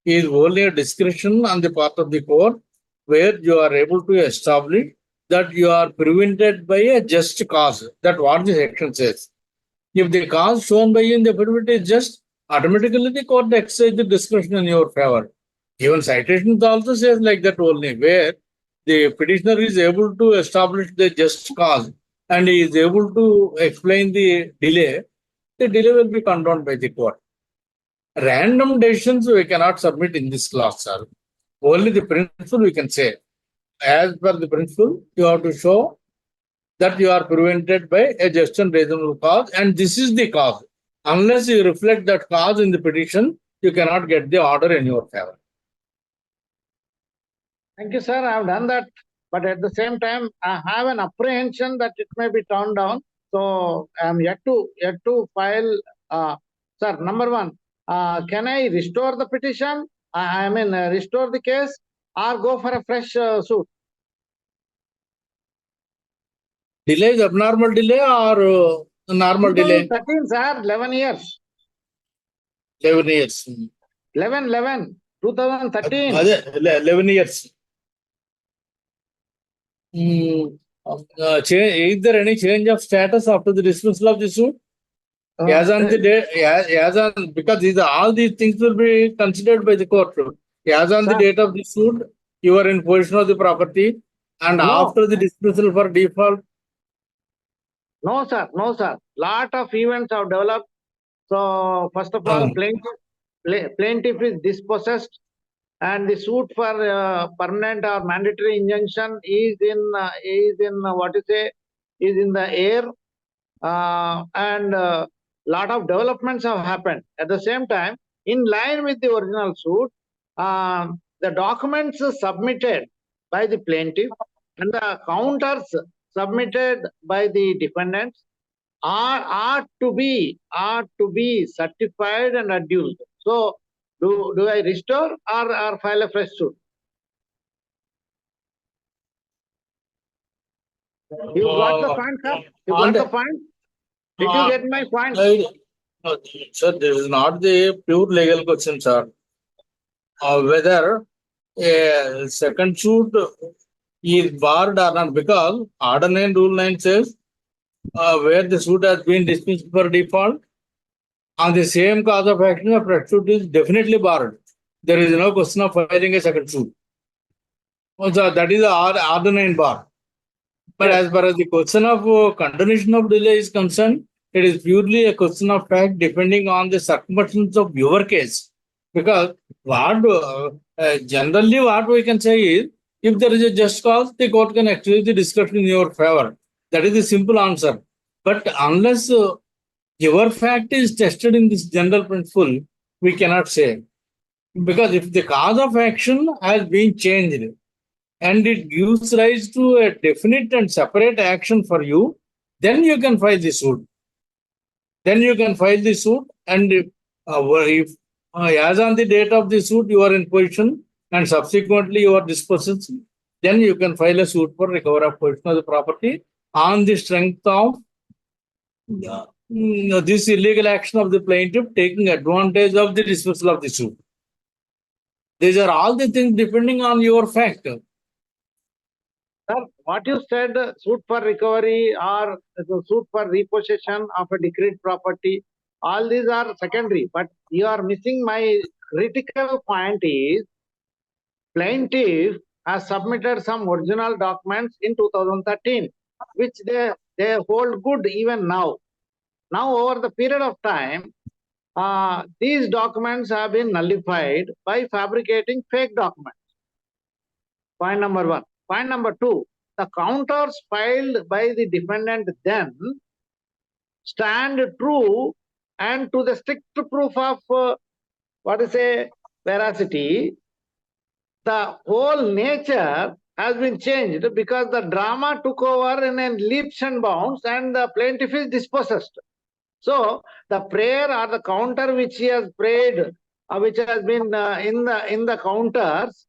is only a discretion on the part of the court, where you are able to establish that you are prevented by a just cause. That what the section says. If the cause shown by you in the affidavit is just, automatically the court exercises the discretion in your favor. Even citations also says like that only, where the petitioner is able to establish the just cause and he is able to explain the delay will be condoned by the court. Random decisions we cannot submit in this clause, sir. Only the principle we can say. As per the principle, you have to show that you are prevented by a just and reasonable cause, and this is the cause. Unless you reflect that cause in the petition, you cannot get the order in your favor. Thank you, sir. I have done that. But at the same time, I have an apprehension that it may be turned down. So I am yet to file. Sir, number one, can I restore the petition? Restore the case or go for a fresh suit? Delay is abnormal delay or normal delay? 2013, sir, 11 years. 11 years. 2013. 11 years. Is there any change of status after the dismissal of the suit? As on the day, because all these things will be considered by the court. As on the date of the suit, you are in possession of the property, and after the dismissal for default. No, sir. Lot of events have developed. So first of all, plaintiff is dispossessed, and the suit for permanent or mandatory injunction is in the air, and lot of developments have happened. At the same time, in line with the original suit, the documents submitted by the plaintiff and the counters submitted by the defendants are to be certified and adduced. So do I restore or file a fresh suit? You got the point, sir? You got the point? Did you get my point? Sir, this is not the pure legal question, sir. Whether a second suit is barred or not, because Order 9 Rule 9 says where the suit has been dismissed for default, on the same cause of action, a fresh suit is definitely barred. There is no question of filing a second suit. So that is the R9 bar. But Yes. as far as the question of continuation of delay is concerned, it is purely a question of fact depending on the circumstances of your case. Because generally what we can say is, if there is a just cause, the court can actually the discussion in your favor. That is the simple answer. But unless your fact is tested in this general principle, we cannot say. Because if the cause of action has been changed, and it gives rise to a definite and separate action for you, then you can file the suit. And if as on the date of the suit you are in position and subsequently you are dispossessed, then you can file a suit for recovery of possession of the property on the strength of this illegal action of the plaintiff taking advantage of the dismissal of the suit. These are all the things depending on your fact. Sir, what you said, suit for recovery or the suit for repossession of a decreed property, all these are secondary. But you are missing my critical point is plaintiff has submitted some original documents in 2013, which they hold good even now. Now, over the period of time, these documents have been nullified by fabricating fake documents. Point number one. Point number two, the counters filed by the defendant then stand true, and to the strict proof of veracity, the whole nature has been changed because the drama took over in leaps and bounds and the plaintiff is dispossessed. So the prayer or the counter which he has prayed, which has been in the counters,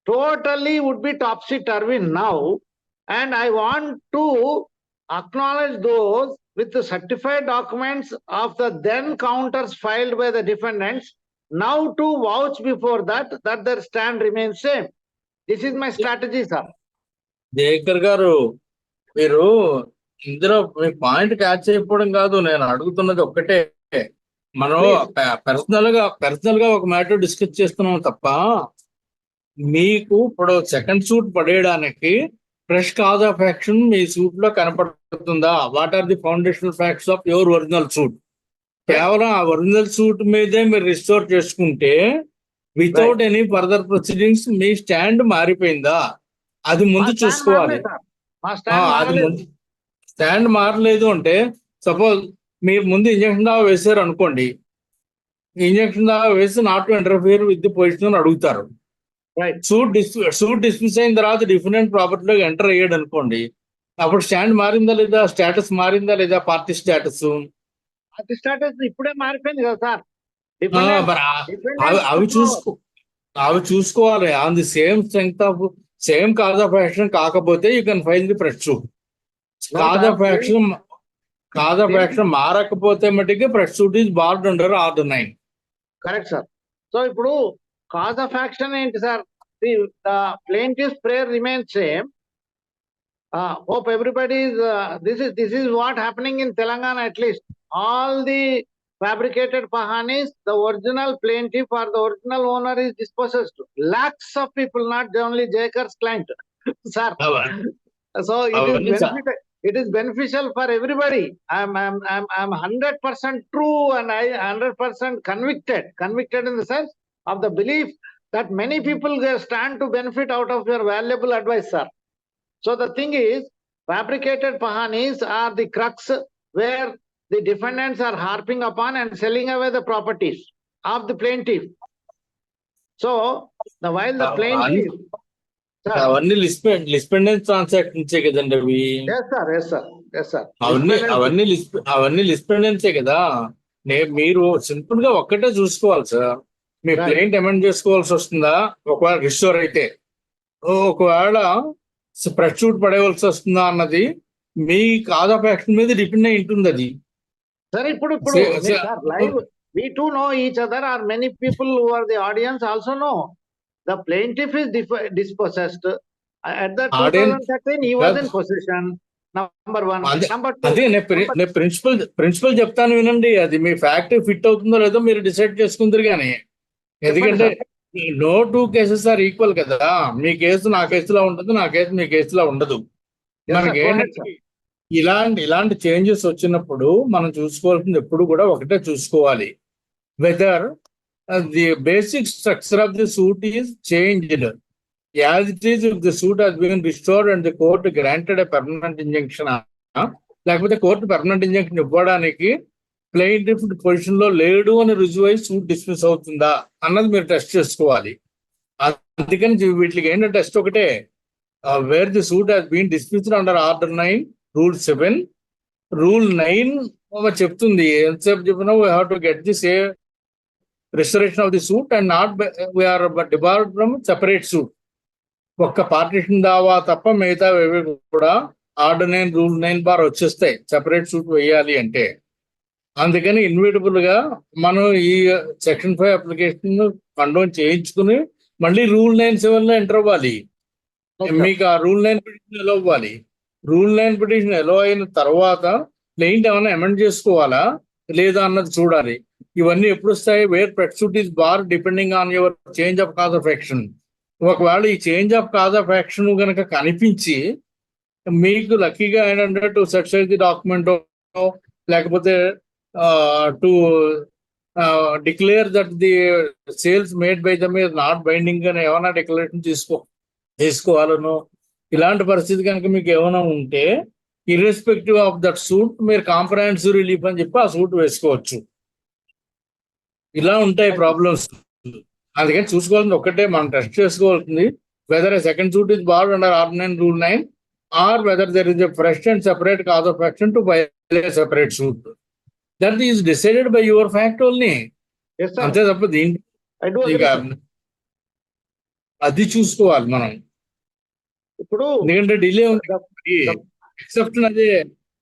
totally would be topsy-turvy now. And I want to acknowledge those with the certified documents of the then counters filed by the defendants, now to vouch before that their stand remains same. This is my strategy, sir. Dekar garu, మీరు ఇందులో మీ point catch అయిపోవడం కాదు, నేను అడుగుతున్నది ఒక్కటే. మనం personal గా ఒక మ్యాటర్ డిస్కస్ చేస్తున్నాం తప్ప, మీకు ఇప్పుడు సెకండ్ సూట్ పడేయడానికి ఫ్రెష్ కాజ్ ఆఫ్ యాక్షన్ మీ సూట్ లో కనపడుతుందా? What are the foundational facts of your original suit? కేవలం ఆ ఒరిజినల్ సూట్ మీదే మీరు రిస్టోర్ చేసుకుంటే వితౌట్ ఎనీ ఫర్దర్ ప్రొసీడింగ్స్ మీ స్టాండ్ మారిపోయిందా? అది ముందు చూసుకోవాలి. అది ముందు స్టాండ్ మారలేదు అంటే, సపోజ్ మీరు ముందు ఇంజక్షన్ దావా వేసారు అనుకోండి, ఇంజక్షన్ దావా వేసి not to interfere with the position అడుగుతారు. సూట్ డిస్మిస్ అయిన తర్వాత డిఫరెంట్ ప్రాపర్టీలో ఎంటర్ అయ్యాడు అనుకోండి, అప్పుడు స్టాండ్ మారిందా లేదా, స్టేటస్ మారిందా లేదా, పార్టీ స్టేటస్ ఇప్పుడే మారిపోయింది కదా సార్. అవి చూసుకోవాలి. On the same strength of same cause of action కాకపోతే you can file the fresh suit. Cause of action మారకపోతే మటుకి fresh suit is barred under R9. Correct sir. So ఇప్పుడు cause of action ఏంటి సార్? The plaintiff's prayer remains same. Hope everybody is this is what happening in Telangana. At least all the fabricated pahanis, the original plaintiff or the original owner is dispossessed. Lakhs of people, not only Jaker's client, sir. So it is beneficial for everybody. I'm 100% true and I 100% convicted in the sense of the belief that many people stand to benefit out of your valuable advice, sir. So the thing is, fabricated pahanis are the crux where the defendants are harping upon and selling away the properties of the plaintiff. So while the plaintiff, అవన్నీ lis pendens ట్రాన్సాక్షన్సే కదండి అవి. అవన్నీ లిస్పెండెన్సే కదా. మీరు simple గా ఒక్కటే చూసుకోవాలి sir, మీ client amend చేసుకోవాల్సి వస్తుందా ఒకవేళ రిస్టోర్ అయితే, ఒకవేళ ఫ్రెష్ సూట్ పడేయవలసి వస్తుందా అన్నది మీ కాజ్ ఆఫ్ యాక్షన్ మీద డిపెండ్ అయి ఉంటుంది. అది సరే. ఇప్పుడు live we too know each other, or many people who are the audience also know the plaintiff is dispossessed. At the 2013 he was in possession. Number one. Number two, అదే నేను principal చెప్తాను వినండి. అది మీ ఫ్యాక్ట్ ఫిట్ అవుతుందో లేదో మీరు decide చేసుకుందరు. కానీ ఎందుకంటే no two cases are equal కదా. మీ కేసు నా కేసులో ఉంటుంది, నా కేసు మీ కేసులో ఉండదు. Yes, sir. మనకి Go ahead, ఏంటంటే ఇలాంటి చేంజెస్ వచ్చినప్పుడు మనం చూసుకోవాల్సింది ఎప్పుడు కూడా ఒకటే చూసుకోవాలి, whether the basic structure of the suit is changed as it is. If the suit has been restored and the court granted a permanent injunction, లేకపోతే కోర్టు పర్మనెంట్ ఇంజంక్షన్ ఇవ్వడానికి ప్లెయింటిఫ్ పొజిషన్ లో లేడు అని రుజువు అయి సూట్ డిస్మిస్ అవుతుందా అన్నది మీరు టెస్ట్ చేసుకోవాలి. అందుకని వీటికి ఏంటంటే టెస్ట్ ఒకటే, where the suit has been dismissed under order 9 rule 7. Rule 9 చెప్తుంది ఎంతసేపు చెప్పినా we have to get the same restoration of the suit and not we are debarred from separate suit. ఒక్క పార్టీషన్ దావా తప్ప మిగతా కూడా ఆర్డర్ 9 రూల్ 9 వచ్చేస్తాయి సెపరేట్ సూట్ వేయాలి అంటే. అందుకని ఇన్విటబుల్ గా మనం ఈ సెక్షన్ 5 అప్లికేషన్ కండోన్ చేయించుకుని మళ్ళీ రూల్ 9(7) లో ఎంటర్ అవ్వాలి. మీకు ఆ రూల్ 9 పిటిషన్ ఎలో అవ్వాలి. రూల్ 9 పిటిషన్ ఎలో అయిన తర్వాత క్లెయింట్ ఏమైనా అమెండ్ చేసుకోవాలా లేదా అన్నది చూడాలి. ఇవన్నీ ఎప్పుడు వస్తాయి? Where proceed is bar depending on your change of cause of action. ఒకవేళ ఈ change of cause of action కనుక కనిపించి మీకు లక్కీగా ఏంటంటే టు సబ్సైడ్ ది డాక్యుమెంట్ లేకపోతే to declare that the sales made by them is not binding అని ఏమైనా డిక్లరేషన్ తీసుకోవాలను. ఇలాంటి పరిస్థితి కనుక మీకు ఏమైనా ఉంటే ఇర్రెస్పెక్టివ్ ఆఫ్ దట్ సూట్ మీరు కాంప్రహెన్సివ్ రిలీఫ్ అని చెప్పి ఆ సూట్ వేసుకోవచ్చు. ఇలా ఉంటాయి ప్రాబ్లమ్స్. అందుకని చూసుకోవాల్సింది ఒక్కటే, మనం టెస్ట్ చేసుకోవాల్సింది whether second suit is barred under order 9 rule 9 or whether there is a fresh and separate cause of action to file a separate suit. That is decided by your fact only. Yes, sir. అంతే తప్ప I do agree, sir. అది చూసుకోవాలి మనం. ఇప్పుడు ఎందుకంటే delay ఉంది, exception అదే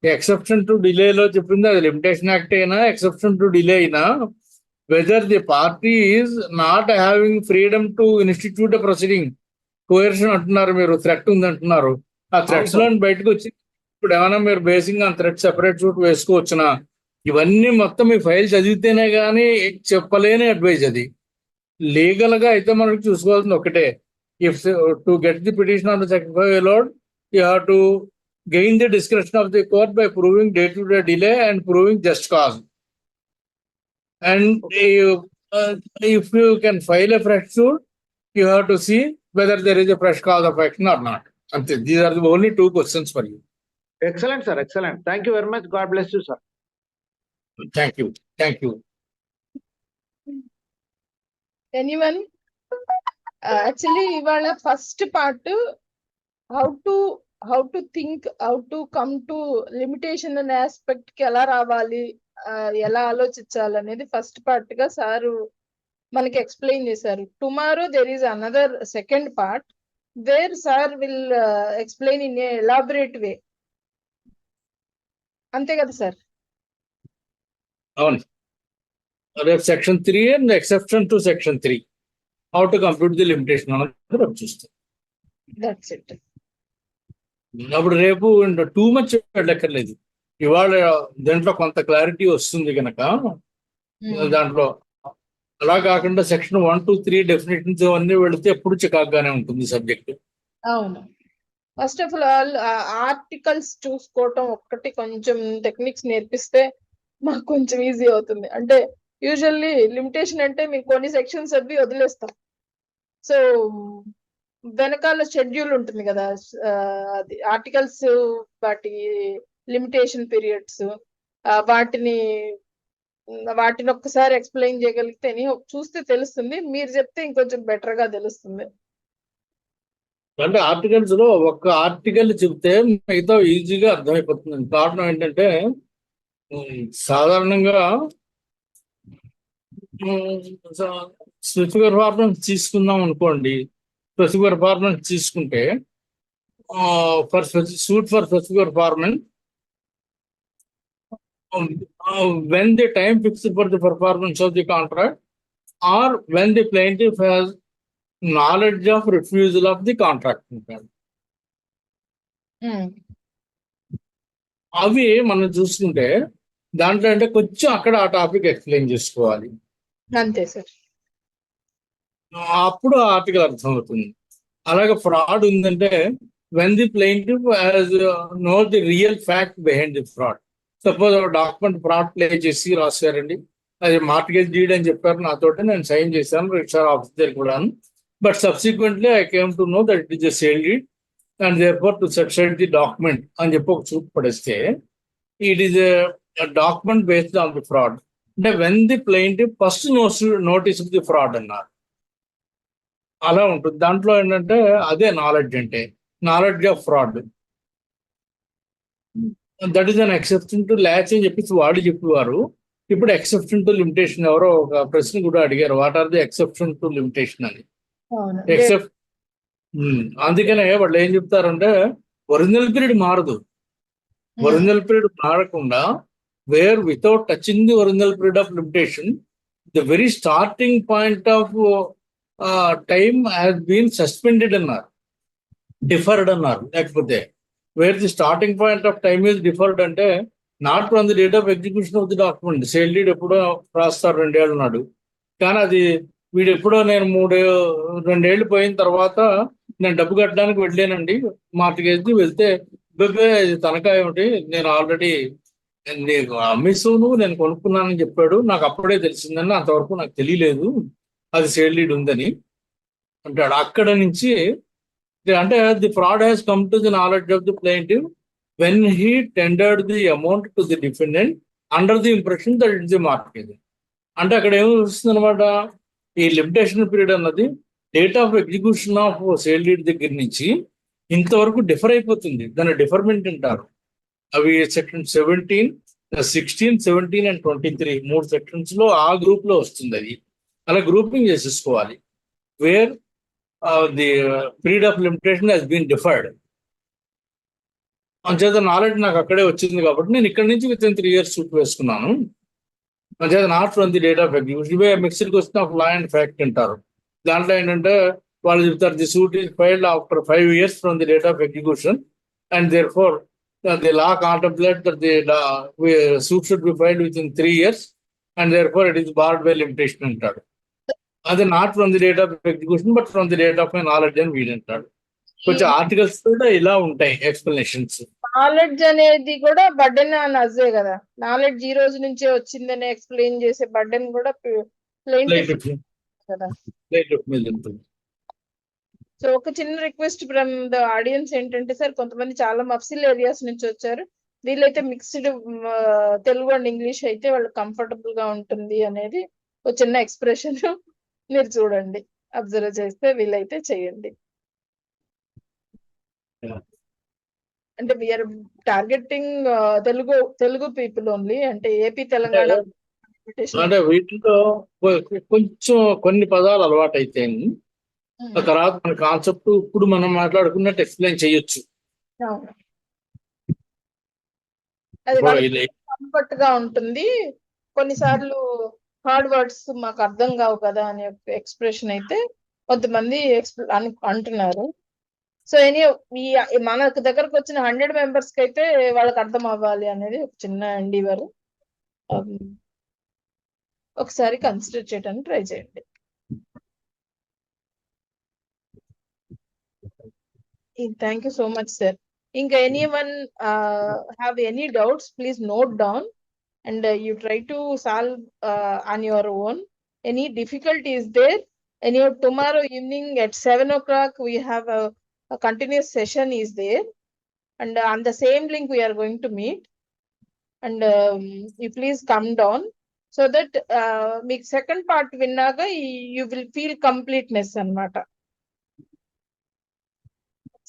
exception to డిలేలో చెప్పింది అది లిమిటేషన్ యాక్ట్ అయినా ఎక్సెప్షన్ టు డిలే అయినా whether the party is not having freedom to institute a proceeding. Coercion అంటున్నారు మీరు, థ్రెట్ ఉంది అంటున్నారు. ఆ థ్రెట్స్ లో బయటకు వచ్చి ఇప్పుడు ఏమైనా మీరు బేసిక్ ఆ థ్రెట్ సెపరేట్ సూట్ వేసుకోవచ్చునా? ఇవన్నీ మొత్తం మీ ఫైల్ చదివితేనే కానీ చెప్పలేని అడ్వైజ్ అది. లీగల్ గా అయితే మనకు చూసుకోవాల్సింది ఒకటే, if to get the petition on the section 5 allowed, you have to gain the discretion of the court by proving day-to-day delay and proving just cause. And if you can file a fresh suit, you have to see whether there is a fresh cause of action or not. These are the only 2 questions for you. excellent, sir. Excellent. Thank you very much. God bless you, sir. Thank you. Thank you. Anyone? Actually, ఇవాళ first part how to think, how to come to limitation అనే aspect కి ఎలా రావాలి, ఎలా ఆలోచించాలి అనేది first part గా sir మనకి ఎక్స్ప్లెయిన్ చేశారు. Tomorrow there is another second part where sir will explain in a elaborate way. అంతే కదా సార్? అవును. రేపు section 3 and exception to section 3 how to compute the limitation అన్నది రేపు చూస్తాం. That's it. అప్పుడు రేపు టూ మచ్ వెళ్ళక్కర్లేదు. ఇవాళ దాంట్లో కొంత క్లారిటీ వస్తుంది కనుక దాంట్లో అలా కాకుండా సెక్షన్ 1, 2, 3 డెఫినేషన్స్ అవన్నీ వెళితే ఎప్పుడు చికాకుగానే ఉంటుంది సబ్జెక్ట్. అవును. ఫస్ట్ ఆఫ్ ఆల్ ఆర్టికల్స్ చూసుకోవటం ఒక్కటి కొంచెం టెక్నిక్స్ నేర్పిస్తే మాకు కొంచెం ఈజీ అవుతుంది. అంటే యూజువల్లీ లిమిటేషన్ అంటే మీకు కొన్ని సెక్షన్స్ అవి వదిలేస్తాం. సో వెనకాల షెడ్యూల్ ఉంటుంది కదా, అది ఆర్టికల్స్ వాటి లిమిటేషన్ పీరియడ్స్ వాటిని ఒక్కసారి ఎక్స్ప్లెయిన్ చేయగలిగితే చూస్తే తెలుస్తుంది. మీరు చెప్తే ఇంకొంచెం బెటర్ గా తెలుస్తుంది. అంటే ఆర్టికల్స్ లో ఒక్క ఆర్టికల్ చెప్తే మిగతా ఈజీగా అర్థమైపోతుంది. కారణం ఏంటంటే సాధారణంగా స్పెసిఫిక్ పర్ఫార్మెన్స్ తీసుకుందాం అనుకోండి. స్పెసిఫిక్ పర్ఫార్మెన్స్ తీసుకుంటే for suit for specific performance when the time fixed for the performance of the contract or when the plaintiff has knowledge of refusal of the contract. అవి మనం చూసుకుంటే దాంట్లో అంటే కొంచెం అక్కడ ఆ టాపిక్ ఎక్స్ప్లెయిన్ చేసుకోవాలి. అంతే సార్. అప్పుడు ఆర్టికల్ అర్థమవుతుంది. అలాగే ఫ్రాడ్ ఉందంటే when the plaintiff know the real fact behind the fraud. Suppose document fraud play చేసి రాశారండి, అది మార్టిగేజ్ డీడ్ అని చెప్పారు నాతోటి, నేను సైన్ చేశాను రిజిస్టర్ ఆఫీస్ దగ్గర కూడా. But subsequently I came to know that it is a sale deed and therefore to subside the document అని చెప్పి ఒక చూపు పడేస్తే it is a document based on the fraud. అంటే when the plaintiff first notice the fraud అన్నారు, అలా ఉంటుంది. దాంట్లో ఏంటంటే అదే నాలెడ్జ్, అంటే knowledge of fraud. That is an exception to laches అని చెప్పేసి వాళ్ళు చెప్పేవారు. ఇప్పుడు ఎక్సెప్షన్ టు లిమిటేషన్ ఎవరో ఒక ప్రశ్న కూడా అడిగారు, what are the exception to limitation అని. ఎక్సెప్ట్ అందుకనే వాళ్ళు ఏం చెప్తారంటే ఒరిజినల్ పీరియడ్ మారదు. ఒరిజినల్ పీరియడ్ మారకుండా where without touching the original period of limitation the very starting point of time has been suspended అన్నారు, డిఫర్డ్ అన్నారు. లేకపోతే where the starting point of time is deferred అంటే not from the date of execution of the document. Sale deed ఎప్పుడో రాస్తారు 2 ఏళ్ళు నాడు, కానీ అది వీడు ఎప్పుడో నేను 2 ఏళ్ళు పోయిన తర్వాత నేను డబ్బు కట్టడానికి వెళ్ళానండి మార్టిగేజ్ వెళ్తే, ఇది తనఖా ఏమిటి, నేను ఆల్రెడీ నీకు అమ్మేసును నేను కొనుక్కున్నానని చెప్పాడు, నాకు అప్పుడే తెలిసిందని, అంతవరకు నాకు తెలియలేదు అది సేల్ డీడ్ ఉందని అంటాడు. అక్కడ నుంచి అంటే the fraud has come to the knowledge of the plaintiff when he tendered the amount to the defendant under the impression that it the mortgage. అంటే అక్కడ ఏమి వస్తుంది అనమాట, ఈ లిమిటేషన్ పీరియడ్ అన్నది date of execution of sale deed దగ్గర నుంచి ఇంతవరకు డిఫర్ అయిపోతుంది. దాన్ని డిఫర్మెంట్ అంటారు. అవి సెక్షన్ 17, 16, 17 అండ్ 23 3 సెక్షన్స్ లో ఆ గ్రూప్ లో వస్తుంది. అది అలా గ్రూపింగ్ చేసేసుకోవాలి. Where the period of limitation has been deferred. అంచేత నాలెడ్జ్ నాకు అక్కడే వచ్చింది కాబట్టి నేను ఇక్కడ నుంచి విత్ ఇన్ 3 years సూట్ వేసుకున్నాను. అంచేత not from the date of execution. ఇవే mixed question of law and fact అంటారు. దాంట్లో ఏంటంటే వాళ్ళు చెప్తారు the suit is filed after 5 years from the date of execution and therefore the law contemplate that the suit should be filed within 3 years and therefore it is barred by limitation అంటాడు. అది not from the date of execution but from the date of my knowledge అని వీడు అంటాడు. కొంచెం articles కూడా ఇలా ఉంటాయి explanations. Knowledge అనేది కూడా బర్డెన్ అని అదే కదా, నాలెడ్జ్ ఈ రోజు నుంచే వచ్చిందని ఎక్స్ప్లెయిన్ చేసే బర్డెన్ కూడా ప్లెయింటిఫ్ కదా. సో ఒక చిన్న రిక్వెస్ట్ ఫ్రమ్ ద ఆడియన్స్ ఏంటంటే సార్, కొంతమంది చాలా మఫ్సిల్ ఏరియాస్ నుంచి వచ్చారు, వీళ్ళైతే మిక్స్డ్ తెలుగు అండ్ ఇంగ్లీష్ అయితే వాళ్ళు కంఫర్టబుల్ గా ఉంటుంది అనేది ఒక చిన్న ఎక్స్ప్రెషన్ మీరు చూడండి, అబ్జర్వ్ చేస్తే వీళ్ళైతే చేయండి. అంటే we are targeting Telugu people only, అంటే ఏపీ తెలంగాణ అంటే వీటిలో కొంచెం కొన్ని పదాలు అలవాటు అయితే తర్వాత మన కాన్సెప్ట్ ఇప్పుడు మనం మాట్లాడుకున్నట్టు ఎక్స్ప్లెయిన్ చేయొచ్చు. అది కంఫర్ట్ గా ఉంటుంది. కొన్నిసార్లు హార్డ్ వర్డ్స్ మాకు అర్థం కావు కదా అనే ఎక్స్ప్రెషన్ అయితే కొంతమంది అంటున్నారు. సో మనకు దగ్గరకు వచ్చిన 100 members కి అయితే వాళ్ళకి అర్థం అవ్వాలి అనేది ఒక చిన్న ఎండీవర్. ఒకసారి కన్సిడర్ చేయడానికి ట్రై చేయండి. Thank you so much sir. ఇంకా anyone have any doubts, please note down and you try to solve on your own. Any difficulty is there, and tomorrow evening at 7 o'clock we have a continuous session is there, and on the same link we are going to meet, and you please come down so that మీకు second part విన్నాక you will feel completeness అన్నమాట.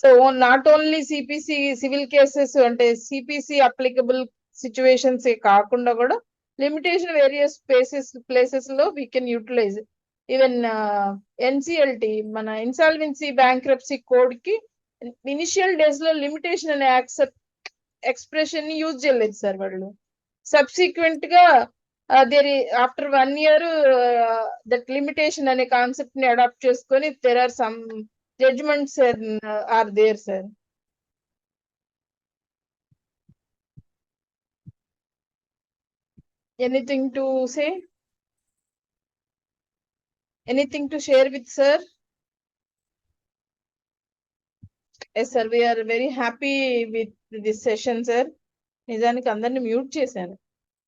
So not only CPC civil cases అంటే CPC applicable situations కాకుండా కూడా limitation various places లో we can utilize. Even NCLT మన insolvency bankruptcy code కి initial days లో లిమిటేషన్ అనే ఎక్స్ప్రెషన్ ని యూజ్ చేయలేదు సార్ వాళ్ళు. సబ్సిక్వెంట్ గా ఆఫ్టర్ 1 year దట్ లిమిటేషన్ అనే కాన్సెప్ట్ ని అడాప్ట్ చేసుకొని there are some judgments are there, sir. Anything to say? Anything to share with sir? Yes, sir. We are very happy with this session, sir. నిజానికి అందరిని mute చేశాను.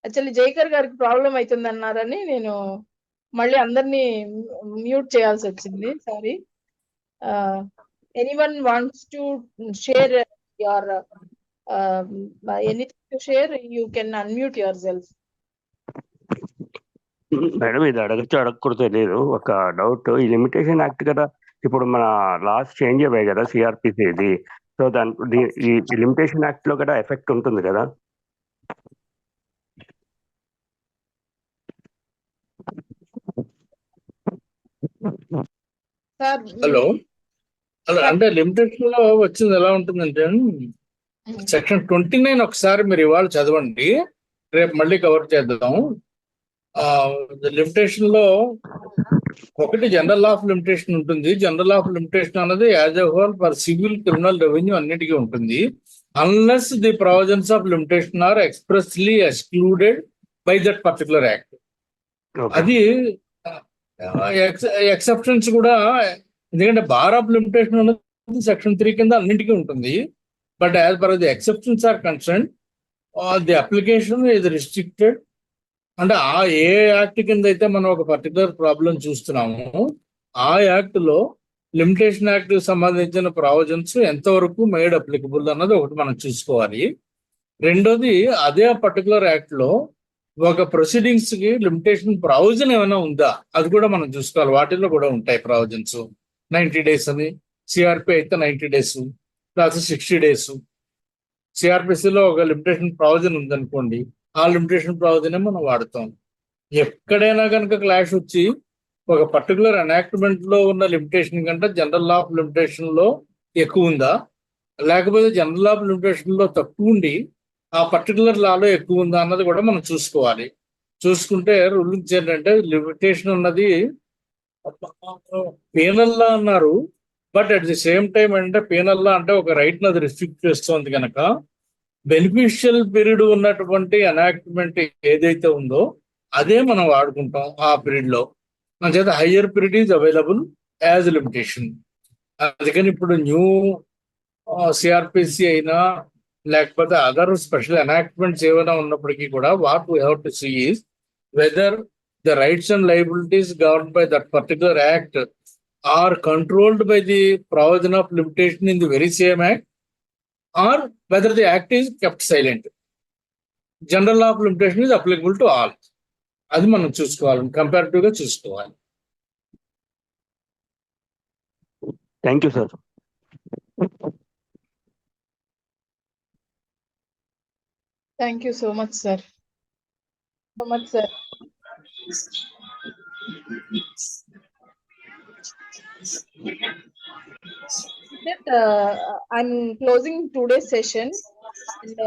Actually Jayakar గారికి problem అవుతుంది అన్నారని నేను మళ్ళీ అందరినీ మ్యూట్ చేయాల్సి వచ్చింది. Sorry. Anyone wants to share your anything to share, you can unmute your self. Madam ఇది అడగచ్చు అడగకూడదు తెలియదు. ఒక డౌట్, ఈ లిమిటేషన్ యాక్ట్ కదా ఇప్పుడు మన లాస్ట్ చేంజ్ అయ్యాయి కదా సిఆర్పిసి ఇది. సో ఈ లిమిటేషన్ యాక్ట్ లో కూడా ఎఫెక్ట్ ఉంటుంది కదా? హలో, అంటే లిమిటేషన్ లో వచ్చింది ఎలా ఉంటుందంటే సెక్షన్ 29 ఒకసారి మీరు ఇవాళ చదవండి, రేపు మళ్ళీ కవర్ చేద్దాం. లిమిటేషన్ లో ఒకటి జనరల్ ఆఫ్ లిమిటేషన్ ఉంటుంది. జనరల్ ఆఫ్ లిమిటేషన్ అనేది as a whole for civil, criminal, revenue అన్నిటికీ ఉంటుంది. Unless the provisions of limitation are expressly excluded by that particular act. అది ఎక్సెప్షన్స్ కూడా, ఎందుకంటే బార్ ఆఫ్ లిమిటేషన్ అనేది సెక్షన్ 3 కింద అన్నింటికీ ఉంటుంది. But as per the exceptions are concern, the application is restricted. అంటే ఆ ఏ యాక్ట్ కింద అయితే మనం ఒక పర్టికులర్ ప్రాబ్లం చూస్తున్నాము, ఆ యాక్ట్ లో లిమిటేషన్ యాక్ట్ సంబంధించిన ప్రావిజన్స్ ఎంతవరకు మేడ్ అప్లికబుల్ అన్నది ఒకటి మనం చూసుకోవాలి. రెండోది, అదే పర్టికులర్ యాక్ట్ లో ఒక ప్రొసీడింగ్స్ కి లిమిటేషన్ ప్రావిజన్ ఏమైనా ఉందా అది కూడా మనం చూసుకోవాలి. వాటిల్లో కూడా ఉంటాయి ప్రావిజన్స్. 90 days అని, సిఆర్పి అయితే 90 days, లేకపోతే 60 days. సిఆర్పిసిలో ఒక లిమిటేషన్ ప్రావిజన్ ఉందనుకోండి, ఆ లిమిటేషన్ ప్రావిజనే మనం వాడతాం. ఎక్కడైనా కనుక క్లాష్ వచ్చి ఒక పర్టికులర్ ఎనాక్ట్మెంట్ లో ఉన్న లిమిటేషన్ కంటే జనరల్ ఆఫ్ లిమిటేషన్ లో ఎక్కువ ఉందా, లేకపోతే జనరల్ ఆఫ్ లిమిటేషన్ లో తక్కువ ఉండి ఆ పర్టికులర్ లాలో ఎక్కువ ఉందా అన్నది కూడా మనం చూసుకోవాలి. చూసుకుంటే రూలింగ్స్ ఏంటంటే లిమిటేషన్ ఉన్నది పేనల్ లా అన్నారు, but at the same time అంటే పేనల్ లా అంటే ఒక రైట్ అది రిస్ట్రిక్ట్ చేస్తుంది కనుక బెనిఫిషియల్ పీరియడ్ ఉన్నటువంటి ఎనాక్ట్మెంట్ ఏదైతే ఉందో అదే మనం వాడుకుంటాం ఆ పీరియడ్ లో. మన చేత higher period is available as limitation. అందుకని ఇప్పుడు న్యూ సిఆర్పిసి అయినా లేకపోతే అదర్ స్పెషల్ ఎనాక్ట్మెంట్స్ ఏమైనా ఉన్నప్పటికీ కూడా what we have to see is whether the rights and liabilities governed by that particular act or controlled by the provision of limitation in the very same act, or whether the act is kept silent. General law of limitation is applicable to all. అది మనం చూసుకోవాలి, comparative గా చూసుకోవాలి. Thank you sir. Thank you so much sir. I'm closing today's session and